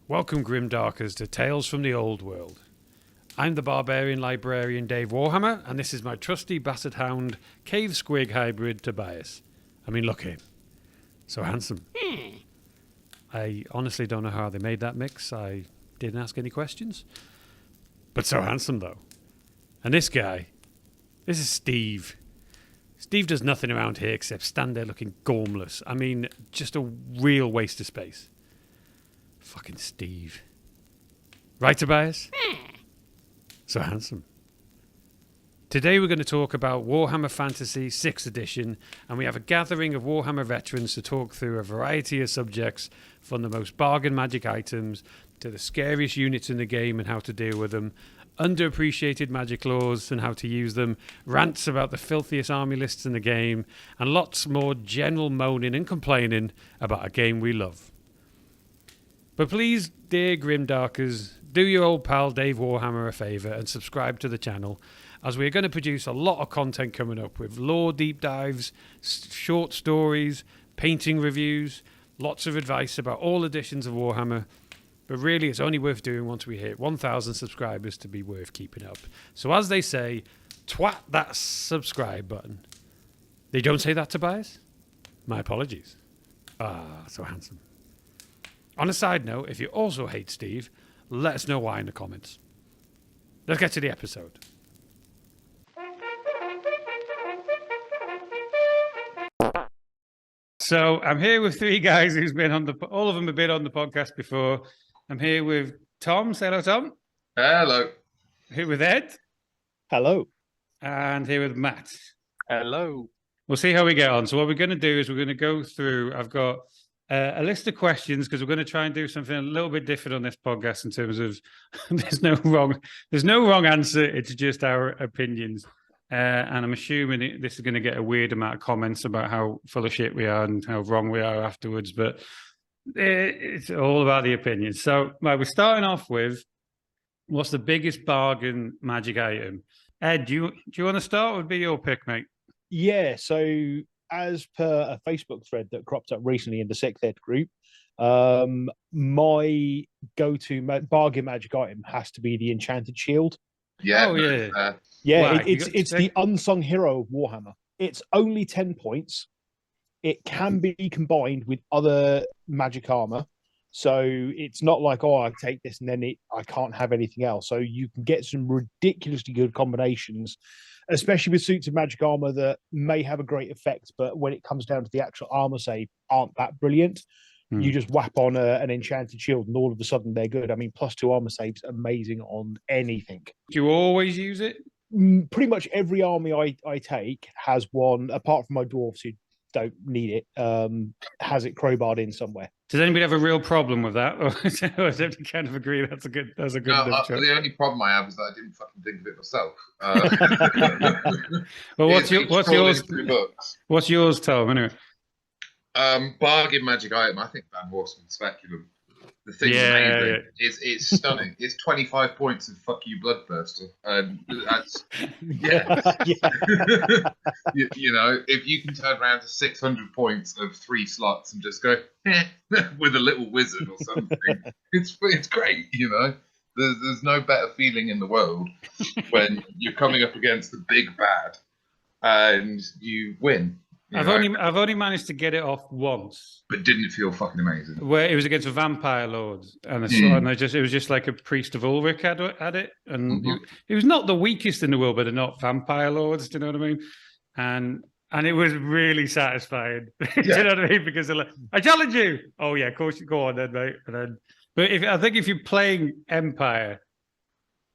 Welcome, Grimdarkers, to Tales from the Old World. I'm the barbarian librarian Dave Warhammer, and this is my trusty basset hound, cave squig hybrid Tobias. I mean, look at him. So handsome. I honestly don't know how they made that mix. I didn't ask any questions. But so handsome, though. And this guy, this is Steve. Steve does nothing around here except stand there looking gormless. I mean, just a real waste of space. Fucking Steve. Right, Tobias? So handsome. Today we're going to talk about Warhammer Fantasy 6th edition, and we have a gathering of Warhammer veterans to talk through a variety of subjects, from the most bargain magic items to the scariest units in the game and how to deal with them, underappreciated magic laws and how to use them, rants about the filthiest army lists in the game, and lots more general moaning and complaining about a game we love. But please, dear Grimdarkers, do your old pal Dave Warhammer a favour and subscribe to the channel, as we're going to produce a lot of content coming up with lore deep dives, short stories, painting reviews, lots of advice about all editions of Warhammer. But really, it's only worth doing once we hit 1,000 subscribers to be worth keeping up. So as they say, twat that subscribe button. They don't say that, Tobias? My apologies. Ah, so handsome. On a side note, if you also hate Steve, let us know why in the comments. Let's get to the episode. So I'm here with three guys who's been on all of them have been on the podcast before. I'm here with Tom. Say hello, Tom. Hello. Here with Ed. Hello. And here with Matt. Hello. We'll see how we get on. So what we're going to do is we're going to go through, I've got a list of questions, because we're going to try and do something a little bit different on this podcast in terms of there's no wrong answer. It's just our opinions. And I'm assuming this is going to get a weird amount of comments about how full of shit we are and how wrong we are afterwards. But it's all about the opinions. So we're starting off with, what's the biggest bargain magic item? Ed, do you want to start? What would be your pick, mate? Yeah, so as per a Facebook thread that cropped up recently in the Sixth Ed group, my go-to bargain magic item has to be the Enchanted Shield. Yeah. Oh, yeah. Yeah, it's the unsung hero of Warhammer. It's only 10 points. It can be combined with other magic armor. So it's not like, oh, I take this and then I can't have anything else. So you can get some ridiculously good combinations, especially with suits of magic armor that may have a great effect, but when it comes down to the actual armor save, aren't that brilliant. You just whap on an Enchanted Shield and all of a sudden they're good. I mean, +2 armor saves, amazing on anything. Do you always use it? Pretty much every army I take has one, apart from my dwarves who don't need it, has it crowbarred in somewhere. Does anybody have a real problem with that? Or does everybody kind of agree that's a good No, choice? the only problem I have is that I didn't fucking think of it myself. Well, what's yours, Tom, anyway? Bargain magic item, I think Van Horseman Speculum. The thing's amazing. Yeah. It's stunning. It's 25 points of fuck you bloodthirster. That's you know, if you can turn around to 600 points of 3 slots and just go with a little wizard or something, it's great. You know, there's no better feeling in the world when you're coming up against the big bad and you win. I've only managed to get it off once, but didn't it feel fucking amazing? Where it was against a vampire lord, and it was just like a priest of Ulrich had it, and it was not the weakest in the world, but they're not vampire lords. Do you know what I mean? And it was really satisfying. Do you know what I mean? Because they're like, I challenge you. Oh yeah, of course you go on then, mate. But I think if you're playing Empire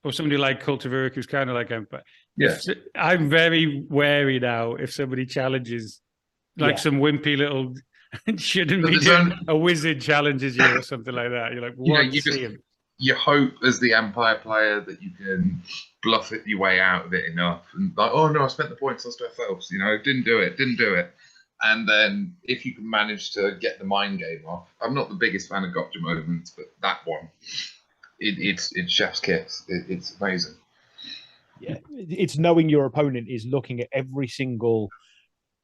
or somebody like Cult of Uruk, who's kind of like Empire. Yeah, I'm very wary now if somebody challenges some wimpy little shouldn't be doing a wizard challenges you or something like that. You're like, what? You hope as the Empire player that you can bluff it your way out of it enough, and like, oh no, I spent the points on stuff else. You know, didn't do it. And then if you can manage to get the mind game off, I'm not the biggest fan of gotcha moments, but that one, it's chef's kiss. It's amazing. Yeah, it's knowing your opponent is looking at every single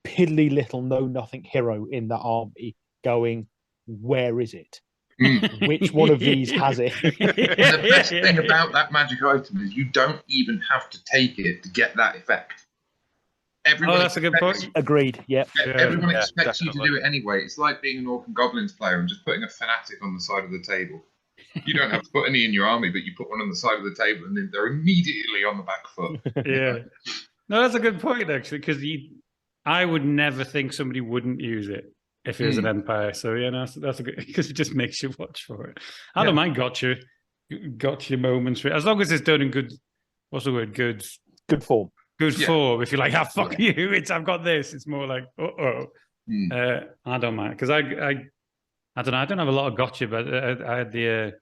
piddly little know-nothing hero in that army going, where is it? Which one of these has it? And the best thing about that magic item is you don't even have to take it to get that effect. Everyone that's a good point. Agreed. Yep. Everyone expects you to definitely. do it anyway. It's like being an Orc and Goblins player and just putting a fanatic on the side of the table. You don't have to put any in your army, but you put one on the side of the table, and then they're immediately on the back foot. Yeah. No, that's a good point actually, because I would never think somebody wouldn't use it if it was an Empire. So yeah, no, that's a good, because it just makes you watch for it. I don't mind gotcha moments as long as it's done in good. What's the word? Good form. Good form. If you're like, fuck you, I've got this. It's more like, I don't mind because I don't know. I don't have a lot of gotcha, but I had the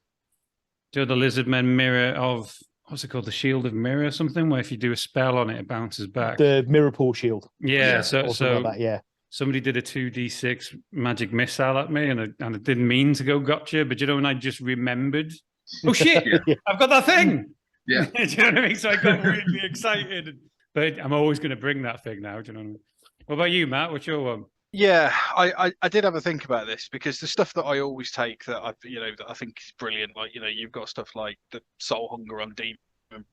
Lizardmen mirror of. What's it called? The Shield of Mirror or something, where if you do a spell on it, it bounces back. The Mirror Pool Shield. Yeah, so like that, somebody did a 2d6 magic missile at me, and I didn't mean to go gotcha, but when I just remembered, oh shit, I've got that thing. Yeah. Do you know what I mean? So I got really excited. But I'm always going to bring that thing now. Do you know what I mean? What about you, Matt? What's your one? Yeah, I did have a think about this because the stuff that I always take that I think is brilliant. Like you've got stuff like the Soul Hunger on Demon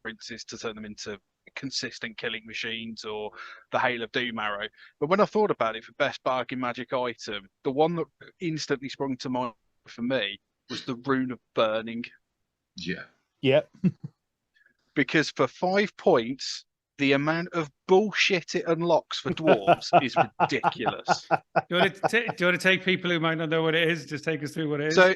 Princes to turn them into consistent killing machines, or the Hail of Doom Arrow. But when I thought about it for best bargain magic item, the one that instantly sprung to mind for me was the Rune of Burning. Yeah. Yep. Because for 5 points, the amount of bullshit it unlocks for dwarves is ridiculous. Do you want to take people who might not know what it is? Just take us through what it is. So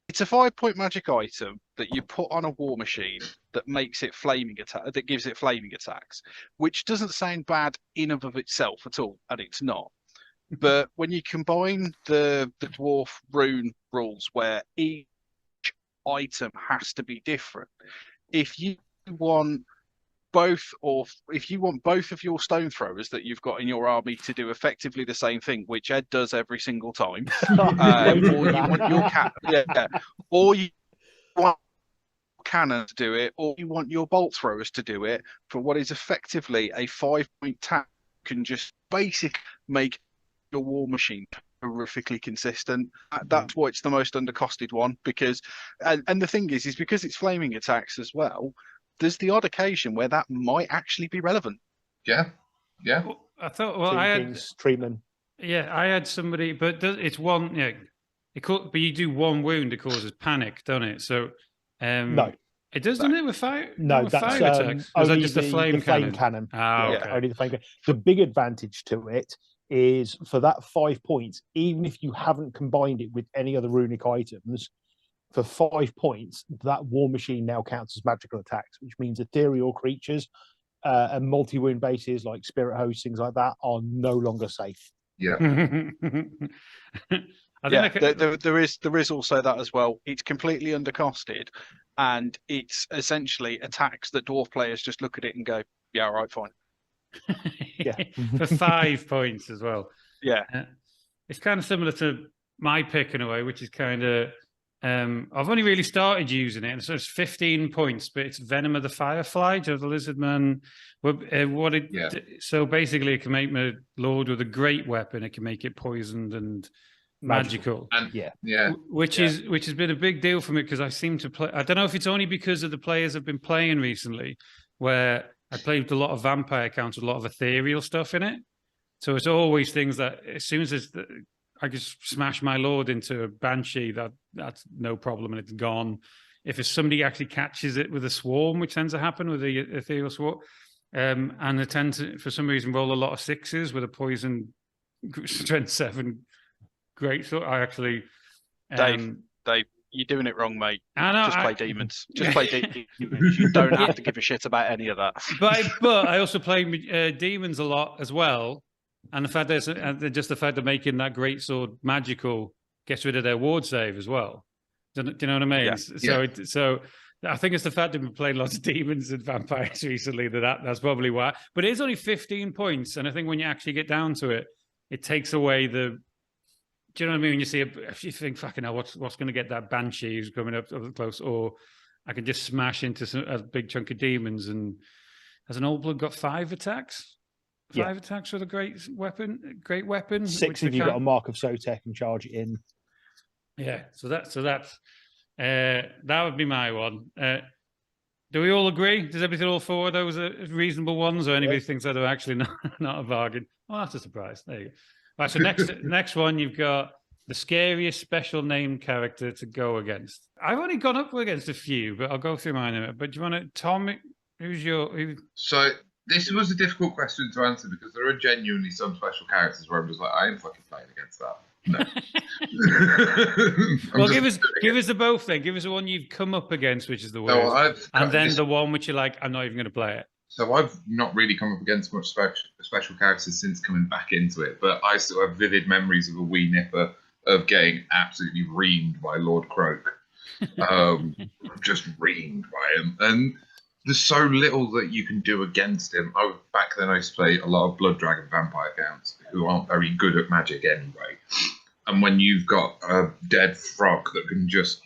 it's a 5-point magic item that you put on a war machine that makes it that gives it flaming attacks, which doesn't sound bad in and of itself at all, and it's not. But when you combine the dwarf rune rules, where each item has to be different, if you want both of your stone throwers that you've got in your army to do effectively the same thing, which Ed does every single time, or you want your or you want cannon to do it, or you want your bolt throwers to do it for what is effectively a 5-point tap, can just basically make your war machine horrifically consistent. That's why it's the most undercosted one, because and the thing is because it's flaming attacks as well, there's the odd occasion where that might actually be relevant. Yeah. Well, I thought. Well, I had treatment. Yeah, I had somebody, but it's one. Yeah, it could. But you do one wound, it causes panic, don't it? So, no, it doesn't. It with fire. No, with that's fire attacks. Or is that just the flame cannon. Ah, okay. Only the flame cannon. The big advantage to it is for that 5 points, even if you haven't combined it with any other runic items. For 5 points, that war machine now counts as magical attacks, which means ethereal creatures and multi-wound bases like spirit hosts, things like that, are no longer safe. Yeah. There is also that as well. It's completely undercosted, and it's essentially attacks that dwarf players just look at it and go, "Yeah, all right, fine." For 5 points as well. Yeah, it's kind of similar to my pick in a way, which is kind of. I've only really started using it, and so it's 15 points, but it's Venom of the Firefly, the Lizardman. So basically, it can make my Lord with a great weapon. It can make it poisoned and magical. And, which has been a big deal for me because I seem to play. I don't know if it's only because of the players I've been playing recently, where I played with a lot of vampire accounts with a lot of ethereal stuff in it. So it's always things that as soon as I just smash my Lord into a Banshee, that's no problem, and it's gone. If it's somebody actually catches it with a swarm, which tends to happen with the ethereal swarm, and they tend to, for some reason, roll a lot of 6s with a poison strength 7 greatsword. I actually, Dave, you're doing it wrong, mate. I know. Just play demons. Just play demons. You don't have to give a shit about any of that. But I also play demons a lot as well. And the fact that just the fact of making that greatsword magical gets rid of their ward save as well. Do you know what I mean? Yeah. So I think it's the fact that we've played lots of demons and vampires recently that's probably why. But it is only 15 points, and I think when you actually get down to it, it takes away the. Do you know what I mean? When you see if you think, fucking hell, what's going to get that Banshee who's coming up close, or I can just smash into a big chunk of demons. And has an old blood got 5 attacks? 5 attacks with a great weapon. 6 if you've got a Mark of Sotek and charge it in. Yeah, so that's that would be my one. Do we all agree? Does everybody all four of those are reasonable ones, or anybody thinks that are actually not a bargain? Oh, that's a surprise. There you go. Right, so next one, you've got the scariest special named character to go against. I've only gone up against a few, but I'll go through mine in a minute. But do you want to, Tom? So this was a difficult question to answer because there are genuinely some special characters where I'm just like, I ain't fucking playing against that. No. Well, give us the both then. Give us the one you've come up against, which is the worst, and then the one which you're like, I'm not even going to play it. So I've not really come up against much special characters since coming back into it, but I still have vivid memories of a wee nipper of getting absolutely reamed by Lord Croak. Just reamed by him. And there's so little that you can do against him. Back then I used to play a lot of Blood Dragon vampire counts who aren't very good at magic anyway. And when you've got a dead frog that can just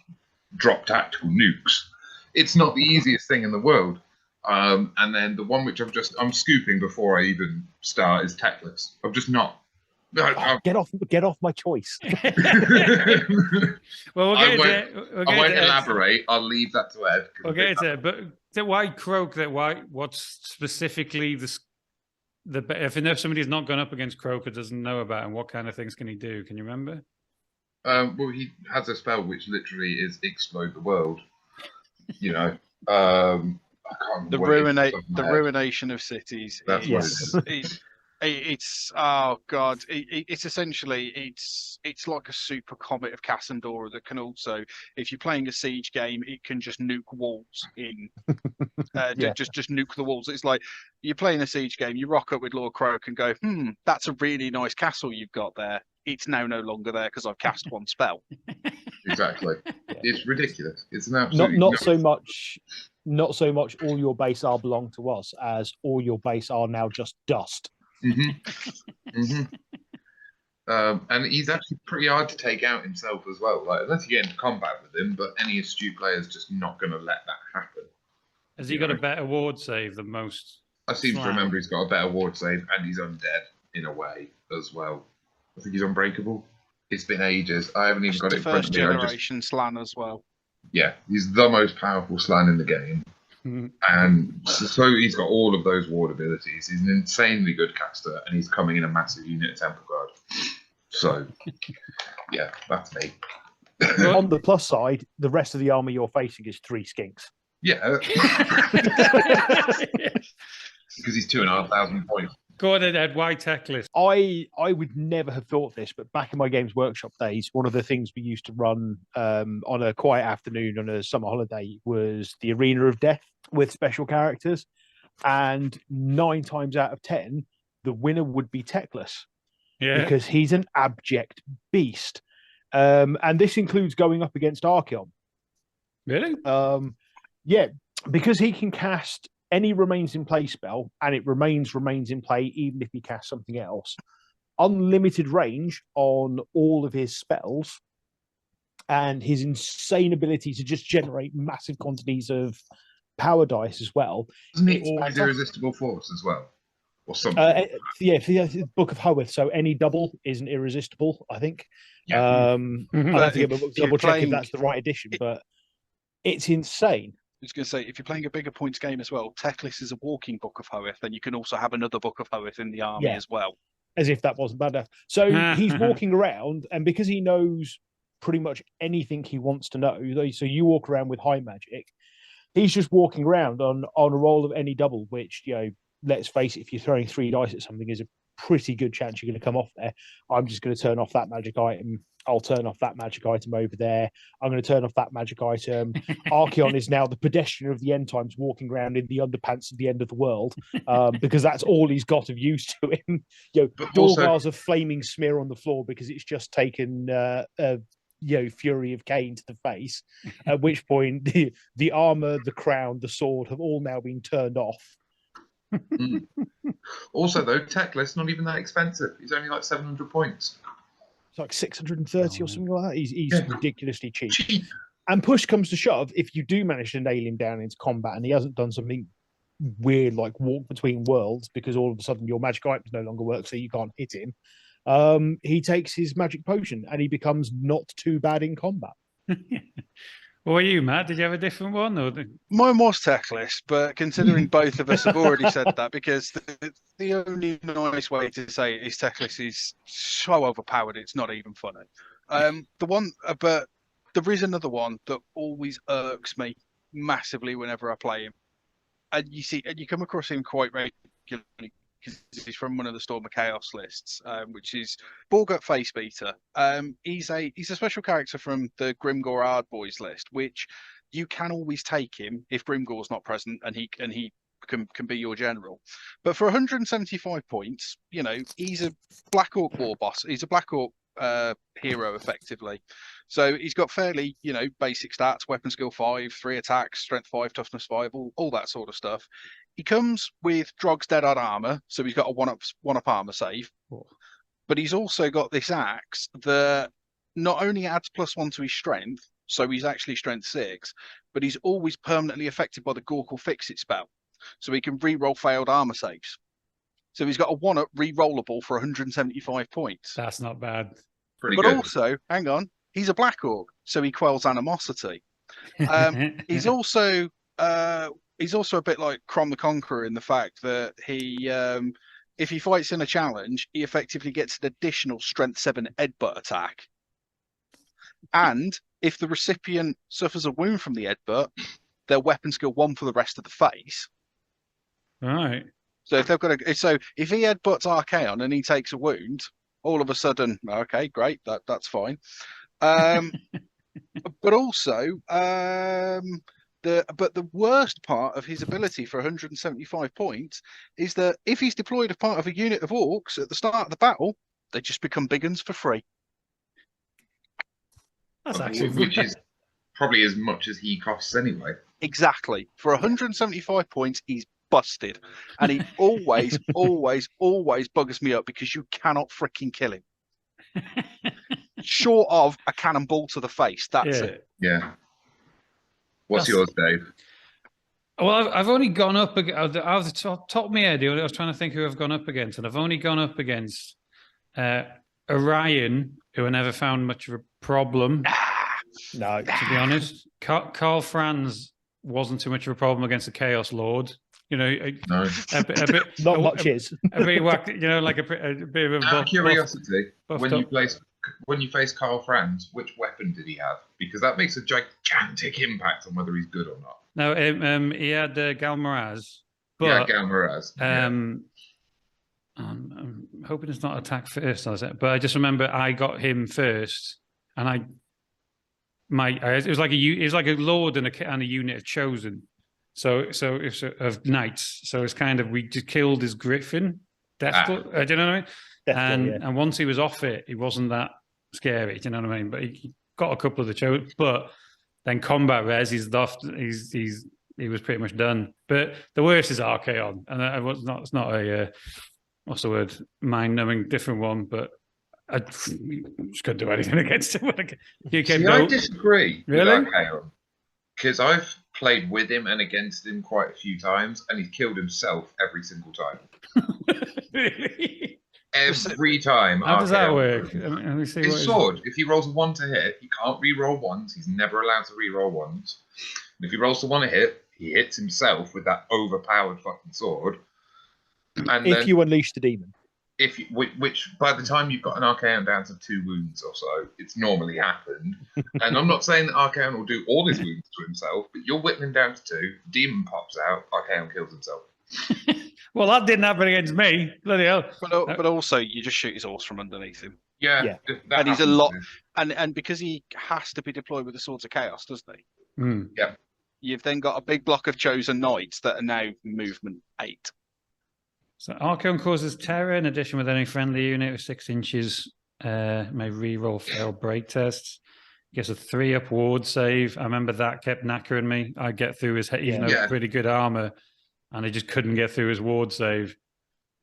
drop tactical nukes, it's not the easiest thing in the world. And then the one which I'm scooping before I even start is Teclis. I'm just not. Get off my choice. Well, I won't elaborate. I'll leave that to Ed. We'll get to it. But why Croak? What's specifically if somebody's not gone up against Croak or doesn't know about him, what kind of things can he do? Can you remember? Well, he has a spell which literally is explode the world. You know, I can't remember the ruination of cities. That's what it is. It's oh god, it's essentially it's like a super comet of Cassandora that can also, if you're playing a siege game, it can just nuke walls in just nuke the walls. It's like you're playing a siege game, you rock up with Lord Croak and go, that's a really nice castle you've got there. It's now no longer there because I've cast one spell. Exactly. It's ridiculous. It's an absolutely not so much all your base are belong to us as all your base are now just dust. And he's actually pretty hard to take out himself as well. Like, unless you get into combat with him, but any astute player is just not going to let that happen. Has he got a better ward save than most? I seem to remember he's got a better ward save, and he's undead in a way as well. I think he's unbreakable. It's been ages. I haven't even got it in front of me. First generation Slan as well. Yeah, he's the most powerful Slan in the game. And so he's got all of those ward abilities. He's an insanely good caster, and he's coming in a massive unit of Temple Guard. So, yeah, that's me. On the plus side, the rest of the army you're facing is 3 skinks. Yeah. Because he's 2,500 points. Go on, Ed. Why Teclis? I would never have thought this, but back in my Games Workshop days, one of the things we used to run on a quiet afternoon on a summer holiday was the Arena of Death with special characters. And 9 times out of 10, the winner would be Teclis. Yeah. Because he's an abject beast. And this includes going up against Archeon. Really? Yeah, because he can cast any remains in play spell, and it remains in play even if he casts something else. Unlimited range on all of his spells, and his insane ability to just generate massive quantities of power dice as well. Isn't he always irresistible force as well? Or something? Yeah, Book of Hoeth, so any double isn't irresistible, I think. Yeah. I'll have to double check if that's the right edition, but it's insane. I was going to say, if you're playing a bigger points game as well, Teclis is a walking Book of Hoeth, then you can also have another Book of Hoeth in the army as well. As if that wasn't bad enough. So he's walking around, and because he knows pretty much anything he wants to know, so you walk around with high magic, he's just walking around on a roll of any double, which, let's face it, if you're throwing 3 dice at something, is a pretty good chance you're going to come off there. I'm just going to turn off that magic item. I'll turn off that magic item over there. I'm going to turn off that magic item. Archeon is now the pedestrian of the end times, walking around in the underpants of the end of the world, because that's all he's got of use to him. Dorgar's a flaming smear on the floor because it's just taken Fury of Cain to the face. At which point, the armor, the crown, the sword have all now been turned off. Also, though, Teclis not even that expensive. He's only like 700 points. It's like 630 or something like that. He's ridiculously cheap. And push comes to shove, if you do manage to nail him down into combat and he hasn't done something weird like walk between worlds because all of a sudden your magic items no longer work, so you can't hit him, he takes his magic potion and he becomes not too bad in combat. What are you, Matt? Did you have a different one? Or Mine was techless, but considering both of us have already said that, because the only nice way to say it is techless is so overpowered, it's not even funny. But there is another one that always irks me massively whenever I play him, and you come across him quite regularly because he's from one of the Storm of Chaos lists, which is Borgut Facebeater. He's a special character from the Grimgor Ard Boys list, which you can always take him if Grimgor's not present, and he can be your general. But for 175 points, he's a Black Orc war boss. He's a Black Orc hero effectively. So he's got fairly, basic stats: weapon skill 5, 3 attacks, strength 5, toughness 5, all that sort of stuff. He comes with Drog's Dead Hard armor, so he's got a one-up armor save. Oh. But he's also got this axe that not only adds +1 to his strength, so he's actually strength 6, but he's always permanently affected by the Gorkle Fix It spell, so he can re-roll failed armor saves. So he's got a 1-up re-rollable for 175 points. That's not bad. Pretty But good. also, hang on, he's a Black Orc, so he quells animosity. He's also a bit like Crom the Conqueror in the fact that he, if he fights in a challenge, he effectively gets an additional strength 7 headbutt attack. And if the recipient suffers a wound from the headbutt, their weapon skill 1 for the rest of the face. Right. So if if he headbutts Archaon and he takes a wound, all of a sudden, okay, great, that's fine. But also, the worst part of his ability for 175 points is that if he's deployed as part of a unit of orcs at the start of the battle, they just become big uns for free. That's actually Which is probably as much as he costs anyway. Exactly. For 175 points, he's busted. And he always, always, always buggers me up because you cannot freaking kill him. Short of a cannonball to the face. That's it. Yeah. What's yours, Dave? Well, I've only gone up out of the top of my head. I was trying to think who I've gone up against, and I've only gone up against Orion, who I never found much of a problem. No, To be honest, Karl Franz wasn't too much of a problem against the Chaos Lord. No. A bit not much is. a bit whack, like a bit of a Out of curiosity, buffed when you face Karl Franz, which weapon did he have? Because that makes a gigantic impact on whether he's good or not. No, he had Galmaraz. But, yeah, Galmaraz. I'm hoping it's not attack first, but I just remember I got him first, and it was like a lord and a unit of chosen, so it's of knights. So it's kind of, we just killed his griffin. Do you know what I mean? And once he was off it, he wasn't that scary. Do you know what I mean? But he got a couple of the chosen, but then combat res, he was pretty much done. But the worst is Archaon, and it's not a what's the word, mind-numbing different one, but I just couldn't do anything against him. I disagree. Really? Because I've played with him and against him quite a few times, and he's killed himself every single time. Really? Every time. How does that work? His sword, if he rolls a 1 to hit, he can't re-roll ones. He's never allowed to re-roll ones. And if he rolls the 1 to hit, he hits himself with that overpowered fucking sword. And if you unleash the demon. Which by the time you've got an Archaon down to 2 wounds or so, it's normally happened. And I'm not saying that Archaon will do all his wounds to himself, but you'll whittle him down to 2, demon pops out, Archaon kills himself. Well, that didn't happen against me. Bloody hell. But also, you just shoot his horse from underneath him. Yeah. And he's a lot, and because he has to be deployed with the Swords of Chaos, doesn't he? Mm. Yeah. You've then got a big block of chosen knights that are now movement 8. So Archaon causes terror in addition with any friendly unit with 6 inches. May re-roll failed break tests. Gets a 3-up ward save. I remember that kept knackering me. I'd get through his head, even though pretty good armor, and I just couldn't get through his ward save.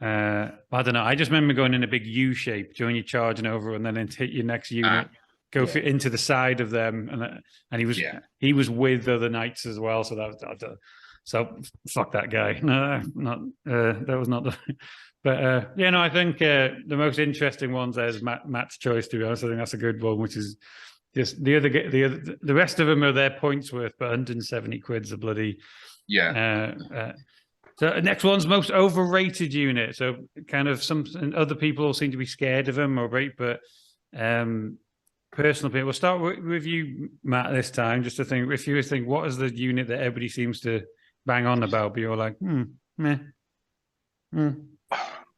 I don't know. I just remember going in a big U shape during you charging over, and then hit your next unit, into the side of them, and he was with other knights as well. So So fuck that guy. No, not that was not the. But yeah, no, I think the most interesting ones there is Matt's choice. To be honest, I think that's a good one, which is just the rest of them are their points worth, but 170 quid's a bloody So next one's most overrated unit. So kind of something other people seem to be scared of them, or right, but personal people. We'll start with you, Matt, this time, just to think. If you think, what is the unit that everybody seems to bang on about, but you're like, meh.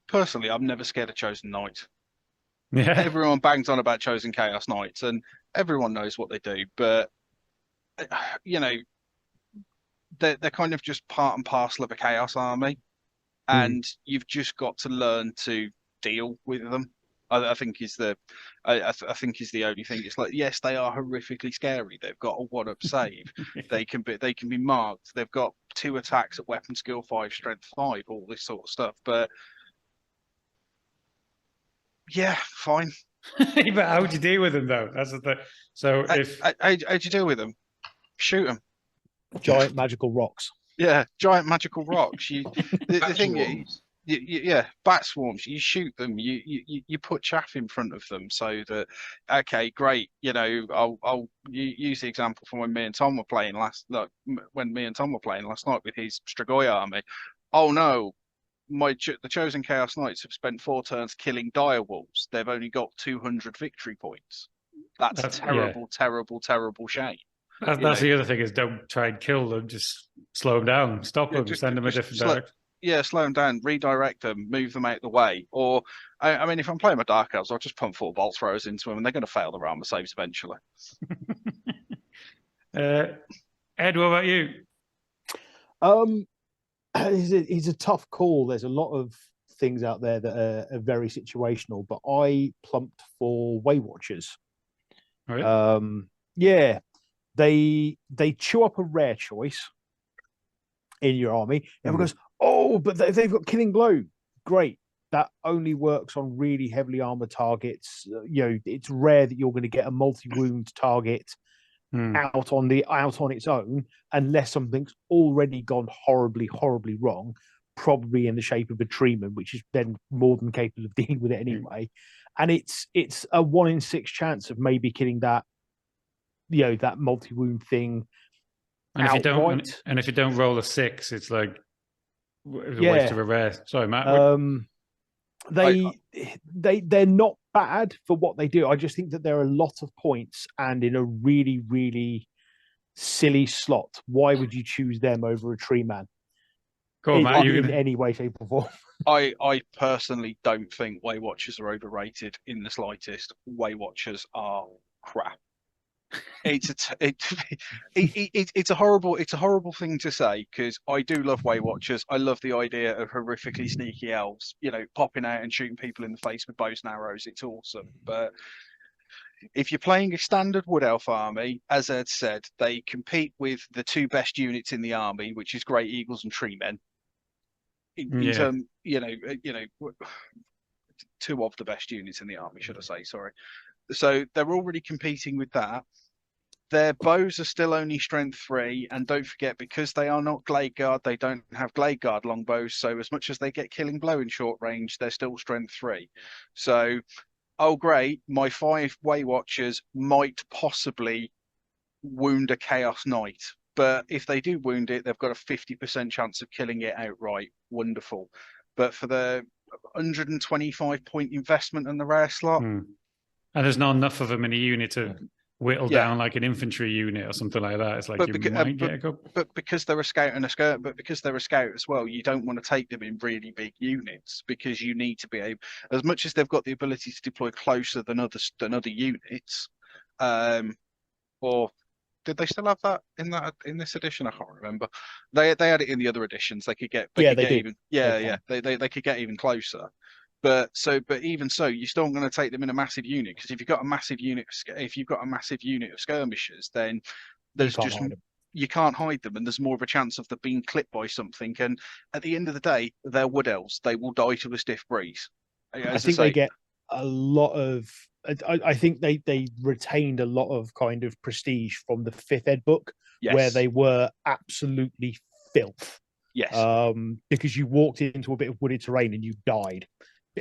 Personally, I'm never scared of Chosen Knights. Yeah. Everyone bangs on about Chosen Chaos Knights, and everyone knows what they do, but you know, they're kind of just part and parcel of a Chaos army, and you've just got to learn to deal with them. I think is the only thing. It's like, yes, they are horrifically scary. They've got a 1-up save. They can be marked. They've got 2 attacks at weapon skill 5, strength 5, all this sort of stuff. But yeah, fine. But how would you deal with them though? That's the thing. So how'd you deal with them? Shoot them. Giant magical rocks. Yeah, giant magical rocks. The thing is, yeah, bat swarms. You shoot them. You put chaff in front of them so that, okay, great. You know, I'll use the example from when me and Tom were playing last night with his Strigoi army. Oh no, the Chosen Chaos Knights have spent 4 turns killing dire wolves. They've only got 200 victory points. That's a terrible shame. That's the other thing, is don't try and kill them. Just slow them down, stop them, send them a different direction. Yeah, slow them down, redirect them, move them out of the way. Or, I mean, if I'm playing my Dark Elves, I'll just pump 4 bolt throwers into them, and they're going to fail their armor saves eventually. Ed, what about you? It's a tough call. There's a lot of things out there that are very situational, but I plumped for Way Watchers. Oh, yeah? Yeah, they chew up a rare choice in your army. Everyone goes, oh, but they've got Killing Blow. Great. That only works on really heavily armored targets. You know, it's rare that you're going to get a multi-wound target out on its own, unless something's already gone horribly wrong, probably in the shape of a treeman, which is then more than capable of dealing with it anyway. And it's a 1 in 6 chance of maybe killing that, you know, that multi-wound thing. And if you don't roll a 6, it's like a waste of a rare. Sorry, Matt. They're not bad for what they do. I just think that there are a lot of points, and in a really silly slot. Why would you choose them over a tree man? Cool, Matt, in any way, shape, or form? I personally don't think Way Watchers are overrated in the slightest. Way Watchers are crap. It's a horrible thing to say, because I do love Way Watchers. I love the idea of horrifically sneaky elves, you know, popping out and shooting people in the face with bows and arrows. It's awesome. But if you're playing a standard Wood Elf army, as Ed said, they compete with the 2 best units in the army, which is Great Eagles and Treemen. In terms, you know, 2 of the best units in the army, should I say? Sorry. So they're already competing with that. Their bows are still only strength 3, and don't forget, because they are not Glade Guard, they don't have Glade Guard longbows. So as much as they get Killing Blow in short range, they're still strength 3. So, oh great, my 5 Way Watchers might possibly wound a Chaos Knight, but if they do wound it, they've got a 50% chance of killing it outright. Wonderful. But for the 125 point investment in the rare slot, and there's not enough of them in a unit to whittle down like an infantry unit or something like that. It's like might get a couple. But because they're a scout and a skirt, but because they're a scout as well, you don't want to take them in really big units, because you need to be able, as much as they've got the ability to deploy closer than other units, or did they still have that in this edition? I can't remember. They had it in the other editions. They could get they could get even closer. But even so, you're still going to take them in a massive unit, because if you've got a massive unit of skirmishers, then there's you can't hide them, and there's more of a chance of them being clipped by something. And at the end of the day, they're Wood Elves. They will die to a stiff breeze. I think they get a lot of. I think they retained a lot of kind of prestige from the 5th Ed book, where they were absolutely filth. Yes. Because you walked into a bit of wooded terrain and you died.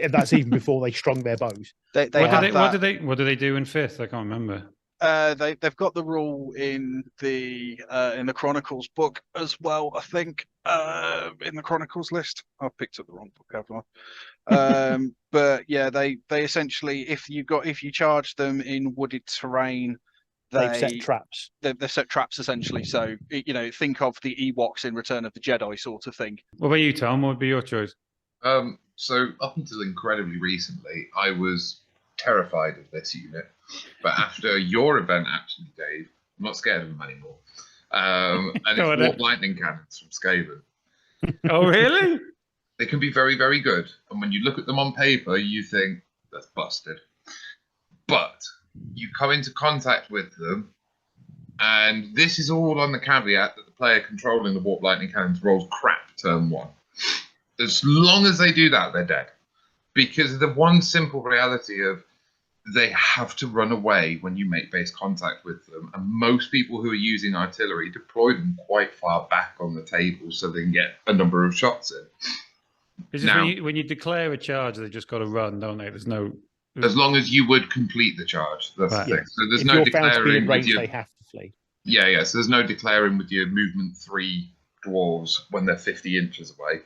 And that's even before they strung their bows. What do they do in fifth? I can't remember. They've got the rule in the Chronicles book as well, I think. In the Chronicles list, I've picked up the wrong book, haven't I? But yeah, they essentially, if you charge them in wooded terrain, They've set traps. They've set traps essentially. So think of the Ewoks in Return of the Jedi sort of thing. What about you, Tom? What would be your choice? So up until incredibly recently, I was terrified of this unit. But after your event, actually, Dave, I'm not scared of them anymore. And it's Warp Lightning Cannons from Skaven. Oh, really? They can be very, very good. And when you look at them on paper, you think, that's busted. But you come into contact with them, and this is all on the caveat that the player controlling the Warp Lightning Cannons rolls crap turn 1. As long as they do that, they're dead. Because of the one simple reality of they have to run away when you make base contact with them. And most people who are using artillery deploy them quite far back on the table so they can get a number of shots in. It's just when you declare a charge, they just got to run, don't they? There's no... As long as you would complete the charge. That's the thing. So there's no declaring with your... They have to flee. Yeah. So there's no declaring with your movement 3 dwarves when they're 50 inches away.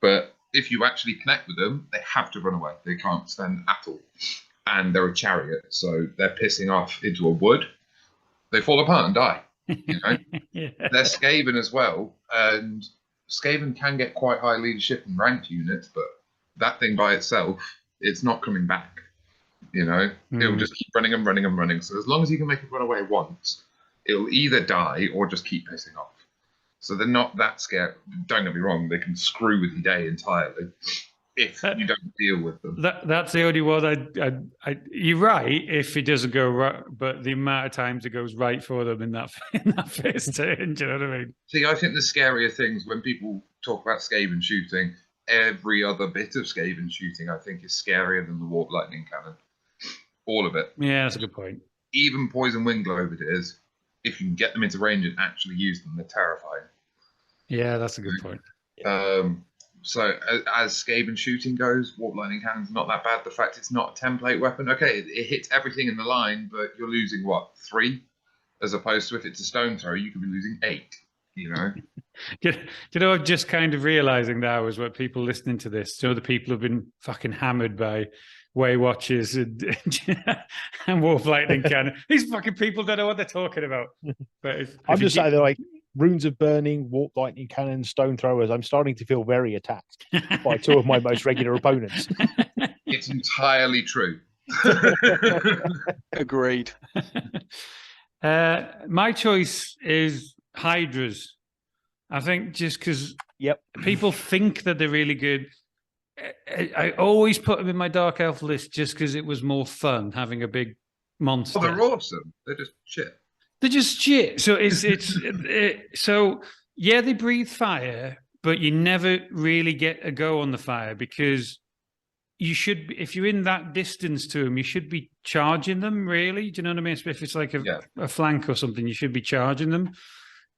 But if you actually connect with them, they have to run away. They can't stand at all. And they're a chariot, so they're pissing off into a wood. They fall apart and die. Yeah. They're Skaven as well, and Skaven can get quite high leadership and ranked units, but that thing by itself, it's not coming back. It'll just keep running and running and running. So as long as you can make it run away once, it'll either die or just keep pissing off. So they're not that scared. Don't get me wrong; they can screw with your day entirely if you don't deal with them. That's the only one. You're right if it doesn't go right, but the amount of times it goes right for them in that first turn. Do you know what I mean? See, I think the scarier things when people talk about Skaven shooting, every other bit of Skaven shooting, I think, is scarier than the Warp Lightning Cannon. All of it. Yeah, that's a good point. Even Poison Wind Grenadiers, if you can get them into range and actually use them, they're terrifying. Yeah, that's a good point. So as Skaven shooting goes, Warp Lightning Cannon's not that bad. The fact it's not a template weapon, okay, it hits everything in the line, but you're losing, 3? As opposed to if it's a stone throw, you could be losing 8, I'm just kind of realising now is what people listening to this, the people who've been fucking hammered by Way Watchers and Warp Lightning Cannon. These fucking people don't know what they're talking about. But I'm just saying, they're like Runes of Burning, Warp Lightning Cannon, Stone Throwers. I'm starting to feel very attacked by 2 of my most regular opponents. It's entirely true. Agreed. My choice is Hydras. I think just because people think that they're really good. I always put them in my Dark Elf list just because it was more fun having a big monster. Oh, they're awesome. They're just shit. They're just shit. So so they breathe fire, but you never really get a go on the fire because you should, if you're in that distance to them, you should be charging them. Really, do you know what I mean? If it's like a flank or something, you should be charging them.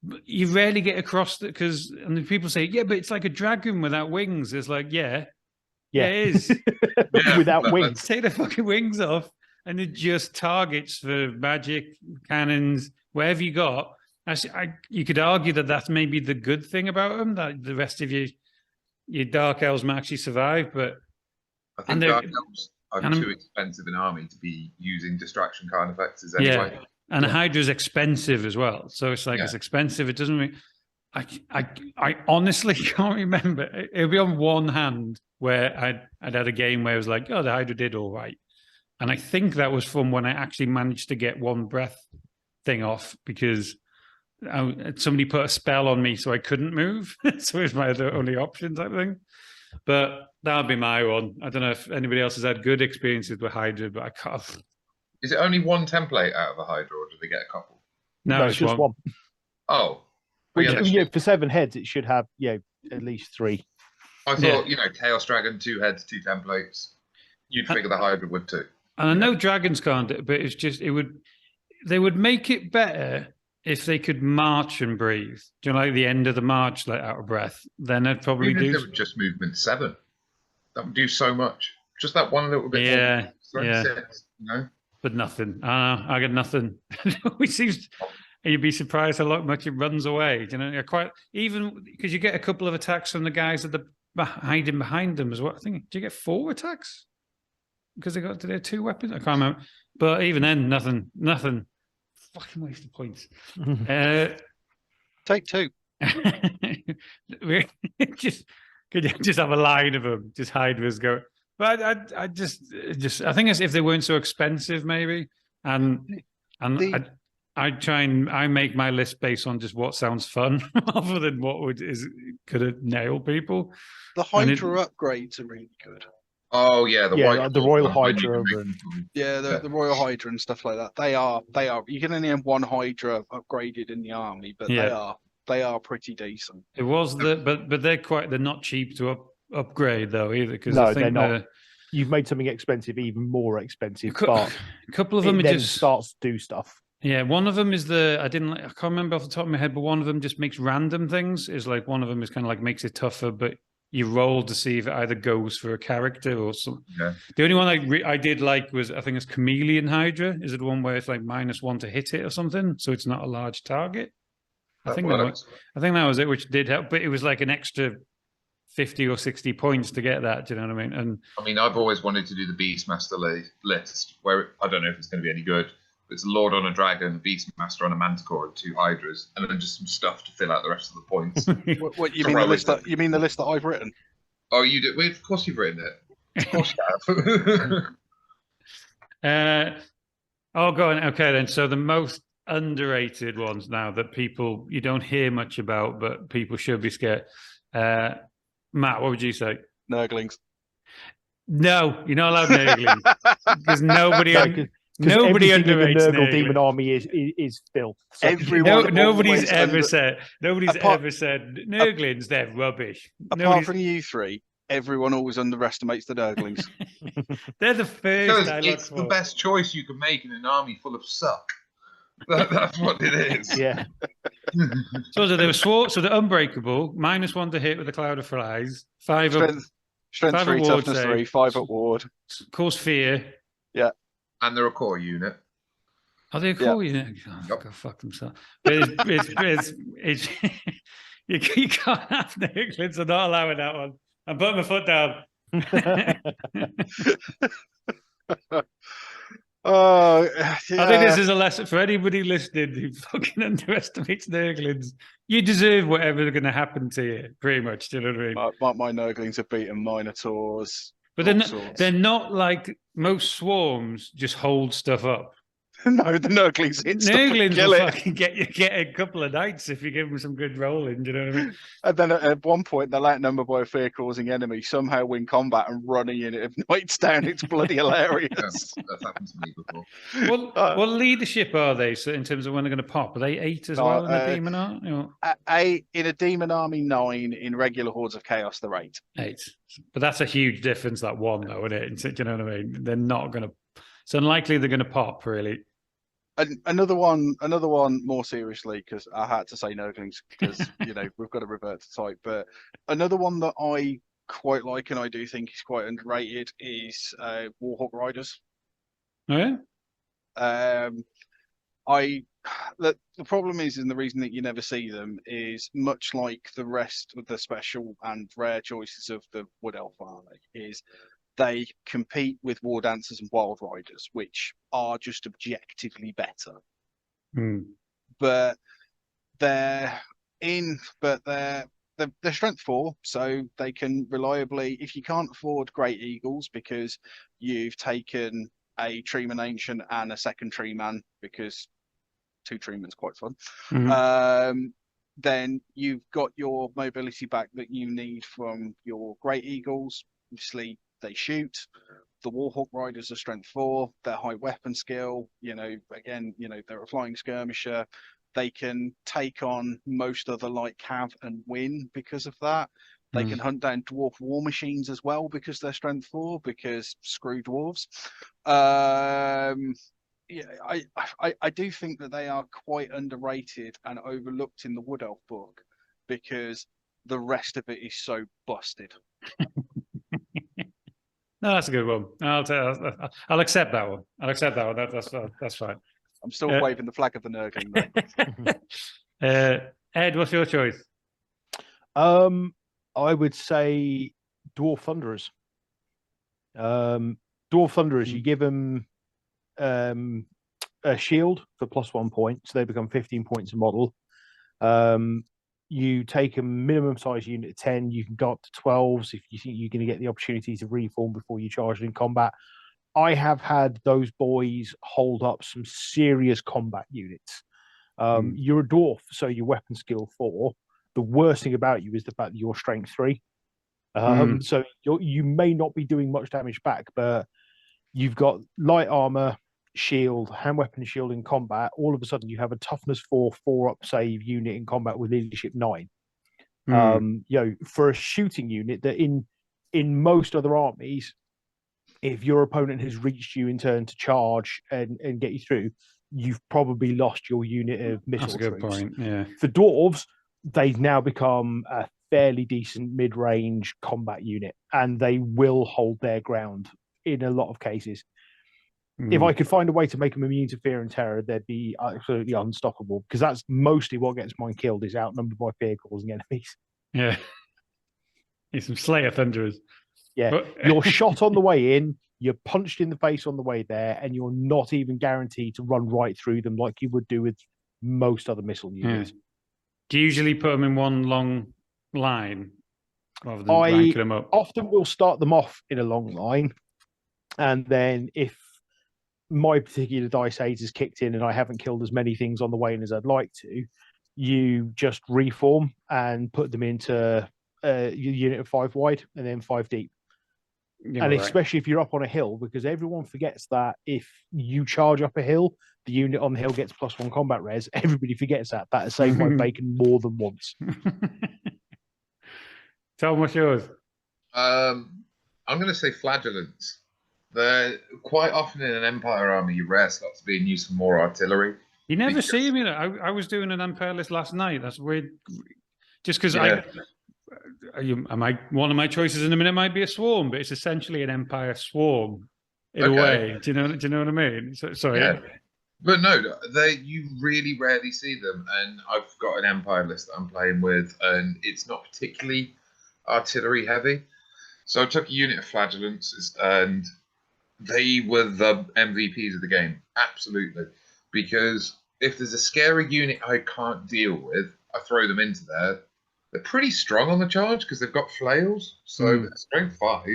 But you rarely get across it and the people say, "Yeah, but it's like a dragon without wings." It's like, yeah, it is. Without wings. Take the fucking wings off. And it just targets for magic, cannons, whatever you got. You could argue that that's maybe the good thing about them, that the rest of your Dark Elves might actually survive. But I think Dark Elves are too expensive an army to be using distraction card effects anyway. Yeah, and Hydra's expensive as well. So it's like it's expensive. It doesn't mean... I honestly can't remember. It'll be on one hand where I'd had a game where it was like, oh, the Hydra did all right. And I think that was from when I actually managed to get one breath thing off because somebody put a spell on me so I couldn't move. So it was my only option type thing. But that would be my one. I don't know if anybody else has had good experiences with Hydra, but I can't. Is it only one template out of a Hydra or do they get a couple? No, it's just one. Oh. For 7 heads, it should have at least 3. I thought, Chaos Dragon, 2 heads, 2 templates. You'd figure the Hydra would too. And I know dragons can't, but it's just they would make it better if they could march and breathe, do you know, like the end of the march, like out of breath, then I'd probably Even if do. they were just movement 7, that would do so much. Just that one little bit. Yeah, more. Strength yeah. 6, you know. But nothing. I got nothing. Which seems, you'd be surprised how much it runs away. You know, quite even because you get a couple of attacks from the guys that are hiding behind them as well. I think, do you get 4 attacks? Because they got their 2 weapons. I can't remember. But even then, nothing. Fucking waste of points. Take 2. just could you just have a line of them, just hide us go. But I just I think it's if they weren't so expensive, maybe. And I try and I make my list based on just what sounds fun, rather than what could have nailed people. The Hydra upgrades are really good. Oh yeah, the Royal Hydra the Royal Hydra and stuff like that. They are. You can only have 1 Hydra upgraded in the army, but they are pretty decent. It was but they're not cheap to upgrade though either, because no, they're not. You've made something expensive even more expensive, but a couple of them then just starts to do stuff. Yeah, one of them is I can't remember off the top of my head, but one of them just makes random things. Is like one of them is kind of like makes it tougher, but you roll to see if it either goes for a character or something. Yeah. The only one I did like was, I think it's Chameleon Hydra. Is it the one where it's like -1 to hit it or something, so it's not a large target? I think that was it, which did help, but it was like an extra 50 or 60 points to get that. Do you know what I mean? And I mean, I've always wanted to do the Beastmaster list, where I don't know if it's going to be any good. But it's a Lord on a Dragon, a Beastmaster on a Manticore, and 2 Hydras, and then just some stuff to fill out the rest of the points. What you mean the list that the list that I've written? Oh, you did? Well, of course you've written it. Of course you have. Go on. Okay, then. So the most underrated ones now that you don't hear much about, but people should be scared. Matt, what would you say? Nurglings. No, you're not allowed Nurglings because nobody underrates the Nurgle Nurglings. Demon Army is filth. So nobody's ever said Nurglings. They're rubbish. Apart from you 3, everyone always underestimates the Nurglings. They're the first. Because it's the best choice you can make in an army full of suck. That's what it is. Yeah. So they were so they're unbreakable. -1 to hit with a cloud of flies. 5 strength 3, toughness 3, 5 at ward. Cause fear. Yeah. And they're a core unit. Are they a core unit? Oh, yep. Go fuck themselves. But it's you can't have Nurglings. I'm not allowing that one. I'm putting my foot down. I think this is a lesson for anybody listening who fucking underestimates Nurglings. You deserve whatever's going to happen to you, pretty much. Do you know what I mean? My Nurglings have beaten Minotaurs. But they're not like most swarms just hold stuff up. No, the Nurglings will fucking get a couple of nights if you give them some good rolling. Do you know what I mean? And then at one point, they're outnumbered by a fear-causing enemy, somehow win combat and run a unit of knights down. It's bloody hilarious. Yeah, that's happened to me before. What leadership are they? So in terms of when they're going to pop, are they 8 as well in the demon army? 8 in a demon army, 9 in regular hordes of chaos. They're 8. 8, but that's a huge difference. That one, though, isn't it? Do you know what I mean? They're not going to. It's unlikely they're going to pop, really. Another one more seriously, because I had to say Nurglings because we've got to revert to type. But another one that I quite like and I do think is quite underrated is Warhawk Riders. Oh yeah. The problem is, and the reason that you never see them is much like the rest of the special and rare choices of the Wood Elf army is. They compete with War Dancers and Wild Riders, which are just objectively better. But they're strength 4, so they can reliably. If you can't afford Great Eagles because you've taken a Treeman Ancient and a second Treeman because 2 Treeman's quite fun. Then you've got your mobility back that you need from your Great Eagles. Obviously. They shoot. The Warhawk Riders are strength 4. They're high weapon skill. They're a flying skirmisher. They can take on most other light cav and win because of that. They can hunt down dwarf war machines as well because they're strength 4. Because screw dwarves. Yeah, I do think that they are quite underrated and overlooked in the Wood Elf book because the rest of it is so busted. No, that's a good one. I'll accept that one. I'll accept that one. That's fine. I'm still waving the flag of the Nurgling though. Ed, what's your choice? I would say Dwarf Thunderers. Dwarf Thunderers, you give them a shield for +1 point, so they become 15 points a model. You take a minimum size unit of 10, you can go up to 12s if you think you're going to get the opportunity to reform before you charge in combat. I have had those boys hold up some serious combat units. You're a dwarf, so your weapon skill 4. The worst thing about you is the fact that you're strength 3. So you may not be doing much damage back, but you've got light armor, shield, hand weapon shield in combat. All of a sudden, you have a toughness 4 up save unit in combat with leadership 9. For a shooting unit that in most other armies, if your opponent has reached you in turn to charge and get you through, you've probably lost your unit of missile That's a good troops. point. Yeah. For dwarves, they've now become a fairly decent mid-range combat unit, and they will hold their ground in a lot of cases. If I could find a way to make them immune to fear and terror, they'd be absolutely unstoppable, because that's mostly what gets mine killed, is outnumbered by fear causing enemies. Yeah. Need some Slayer Thunderers. Yeah. But... You're shot on the way in, you're punched in the face on the way there, and you're not even guaranteed to run right through them like you would do with most other missile units. Yeah. Do you usually put them in one long line rather than ranking them up? Often will start them off in a long line, and then if my particular dice age has kicked in and I haven't killed as many things on the way in as I'd like to, you just reform and put them into a unit of 5 wide and then 5 deep. Yeah, and right. especially if you're up on a hill, because everyone forgets that if you charge up a hill, the unit on the hill gets +1 combat res. Everybody forgets that. That has saved my bacon more than once. Tom, what's yours? I'm going to say flagellants. They're quite often in an Empire army, your rare slots being used for more artillery. You never see him, I was doing an Empire list last night. That's weird. Just because one of my choices in a minute might be a swarm, but it's essentially an Empire swarm in a way. Do you know what I mean? Sorry. Yeah. But no, you really rarely see them. And I've got an Empire list that I'm playing with, and it's not particularly artillery heavy. So I took a unit of flagellants, and they were the MVPs of the game. Absolutely. Because if there's a scary unit I can't deal with, I throw them into there. They're pretty strong on the charge because they've got flails. So strength 5.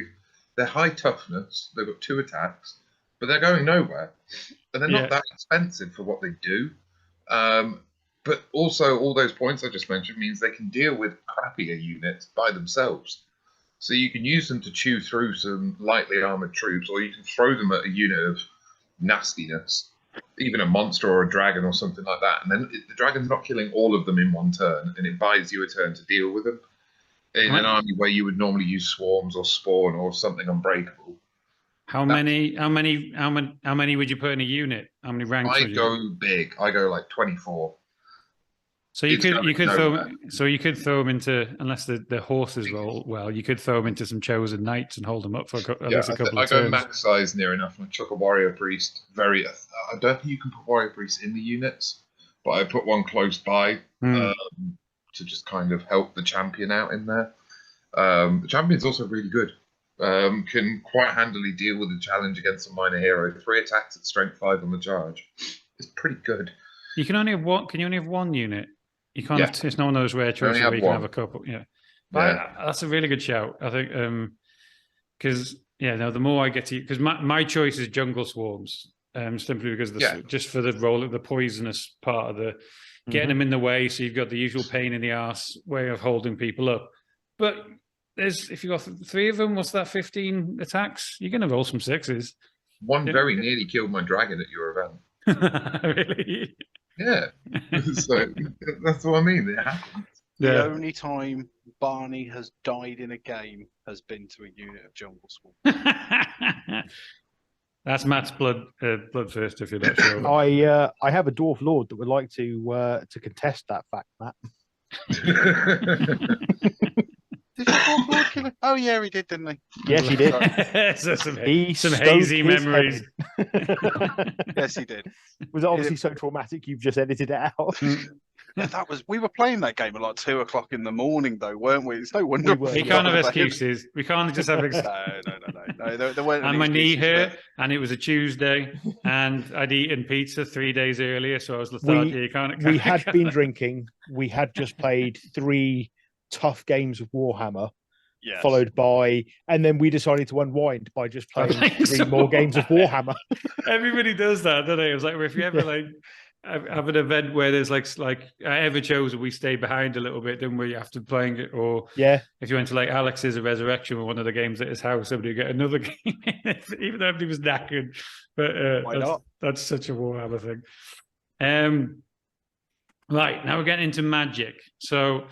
They're high toughness. They've got 2 attacks, but they're going nowhere. And they're not that expensive for what they do. But also, all those points I just mentioned means they can deal with crappier units by themselves. So you can use them to chew through some lightly armored troops, or you can throw them at a unit of nastiness, even a monster or a dragon or something like that. And then the dragon's not killing all of them in one turn, and it buys you a turn to deal with them. In an army where you would normally use swarms or spawn or something unbreakable. How many would you put in a unit? How many ranks? I go big. I go like 24. So you could throw them into, unless the horses roll well, you could throw them into some chosen knights and hold them up for at least a couple of turns. I go max size near enough. I chuck a warrior priest. I don't think you can put warrior priests in the units, but I put one close by to just kind of help the champion out in there. The champion's also really good. Can quite handily deal with the challenge against a minor hero. 3 attacks at strength 5 on the charge. It's pretty good. You can only have one. Can you only have one unit? You can't have. It's not one of those rare choices where you can have a couple. Yeah, but that's a really good shout. I think because the more I get to, because my choice is jungle swarms. Simply because just for the role of the poisonous part of the getting them in the way, so you've got the usual pain in the arse way of holding people up. But if you got 3 of them, what's that? 15 attacks. You're gonna roll some 6s. One very nearly killed my dragon at your event. Really? Yeah. So that's what I mean. It happens. The only time Barney has died in a game has been to a unit of jungle swarm. That's Matt's bloodthirst. If you're not sure. I have a dwarf lord that would like to contest that fact, Matt. Did your dwarf lord kill him? Oh yeah, he did, didn't he? Yes, he did. So some He some stoned hazy his memories. Yes, he did. Was it obviously so traumatic you've just edited it out? Yeah, we were playing that game at like 2 o'clock in the morning, though, weren't we? It's no wonder We were. We can't have excuses. We can't just have excuses. No. There weren't. And any my knee excuses, hurt, and it was a Tuesday, and I'd eaten pizza 3 days earlier, so I was lethargic. We had been drinking. We had just played 3 tough games of Warhammer, Yes. followed by, and then we decided to unwind by just playing Playing 3 some more games of Warhammer. Everybody does that, don't they? It was like, if you ever like have an event where there's like I ever chose, we stay behind a little bit, didn't we, after playing it? Or Yeah, if you went to like Alex's Resurrection with one of the games at his house, somebody would get another game, even though everybody was knackered. But Why not? That's such a Warhammer thing. Right, now we're getting into Magic. So,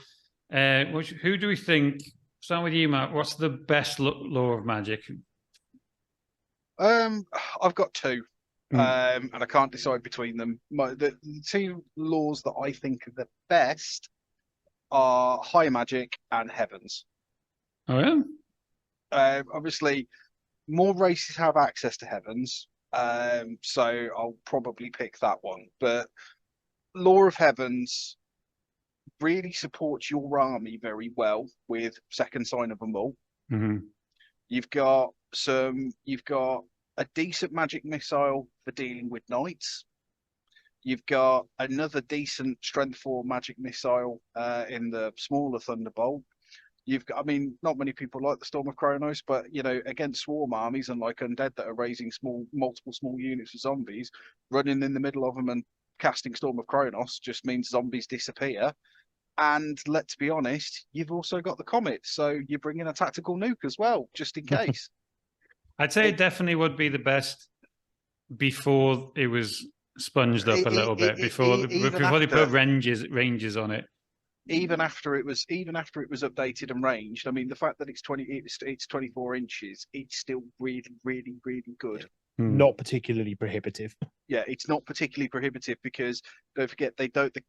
who do we think? Start with you, Matt. What's the best law of Magic? I've got 2. And I can't decide between them. The 2 laws that I think are the best are High Magic and Heavens. Oh yeah. Obviously, more races have access to Heavens, so I'll probably pick that one. But Law of Heavens really supports your army very well with Second Sign of them all. Mm-hmm. You've got a decent magic missile for dealing with knights. You've got another decent strength 4 magic missile in the smaller Thunderbolt. You've got, I mean, not many people like the Storm of Kronos, but against swarm armies and like undead that are raising multiple small units of zombies, running in the middle of them and casting Storm of Kronos just means zombies disappear. And let's be honest, you've also got the Comet, so you bring in a tactical nuke as well, just in case. I'd say it definitely would be the best before it was sponged up a little bit, before they put ranges on it. Even after it was updated and ranged, I mean, the fact that it's 24 inches, it's still really, really, really good. Not particularly prohibitive. Yeah, it's not particularly prohibitive because don't forget the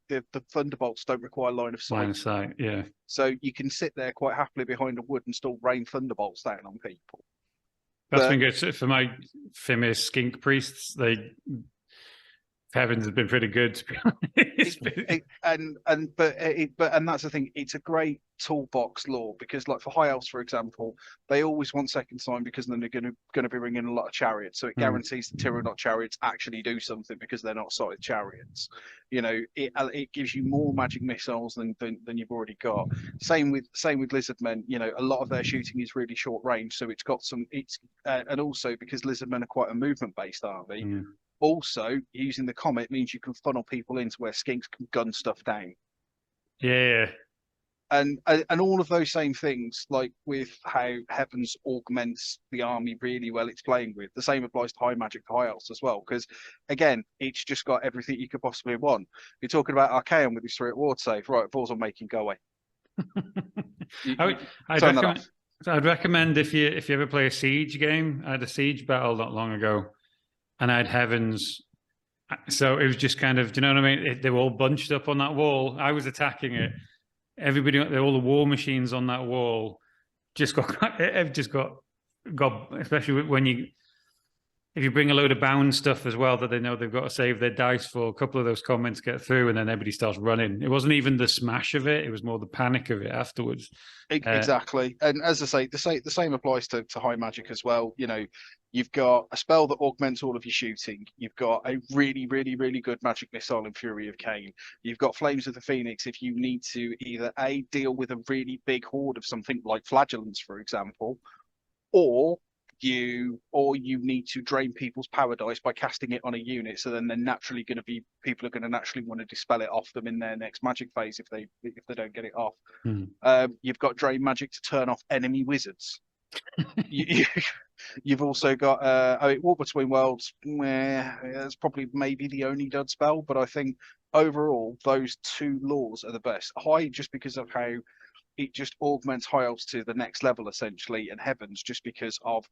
thunderbolts don't require line of sight. Line of sight, yeah. So you can sit there quite happily behind a wood and still rain thunderbolts down on people. That's been good for my famous skink priests. Heavens has been pretty good, to be honest. But that's the thing. It's a great toolbox law because, like for High Elves, for example, they always want Second Sign because then they're going to be bringing a lot of chariots. So it guarantees the Tyrannot chariots actually do something because they're not sighted chariots. It gives you more magic missiles than you've already got. Same with Lizardmen. A lot of their shooting is really short range, so it's got some. And also because Lizardmen are quite a movement based army. Also, using the Comet means you can funnel people into where skinks can gun stuff down. Yeah. And all of those same things, like with how Heavens augments the army really well it's playing with. The same applies to High Magic to High Elves as well, because, again, it's just got everything you could possibly want. You're talking about Archaon with his 3 at ward save. Right, balls on making, go away. I'd recommend if you ever play a siege game. I had a siege battle not long ago, and I had Heavens. So it was just kind of, do you know what I mean? They were all bunched up on that wall. I was attacking it. Everybody, all the war machines on that wall, just got, especially if you bring a load of bound stuff as well that they know they've got to save their dice for. A couple of those comments get through, and then everybody starts running. It wasn't even the smash of it; it was more the panic of it afterwards. Exactly, and as I say, the same applies to High Magic as well. You've got a spell that augments all of your shooting. You've got a really, really, really good magic missile in Fury of Cain. You've got Flames of the Phoenix if you need to either deal with a really big horde of something like flagellants, for example, or you need to drain people's power dice by casting it on a unit. So then people are going to naturally want to dispel it off them in their next magic phase if they don't get it off. You've got drain magic to turn off enemy wizards. You've also got War Between Worlds. That's probably maybe the only dud spell, but I think overall those 2 laws are the best. High just because of how it just augments High Elves to the next level essentially, and Heavens just because of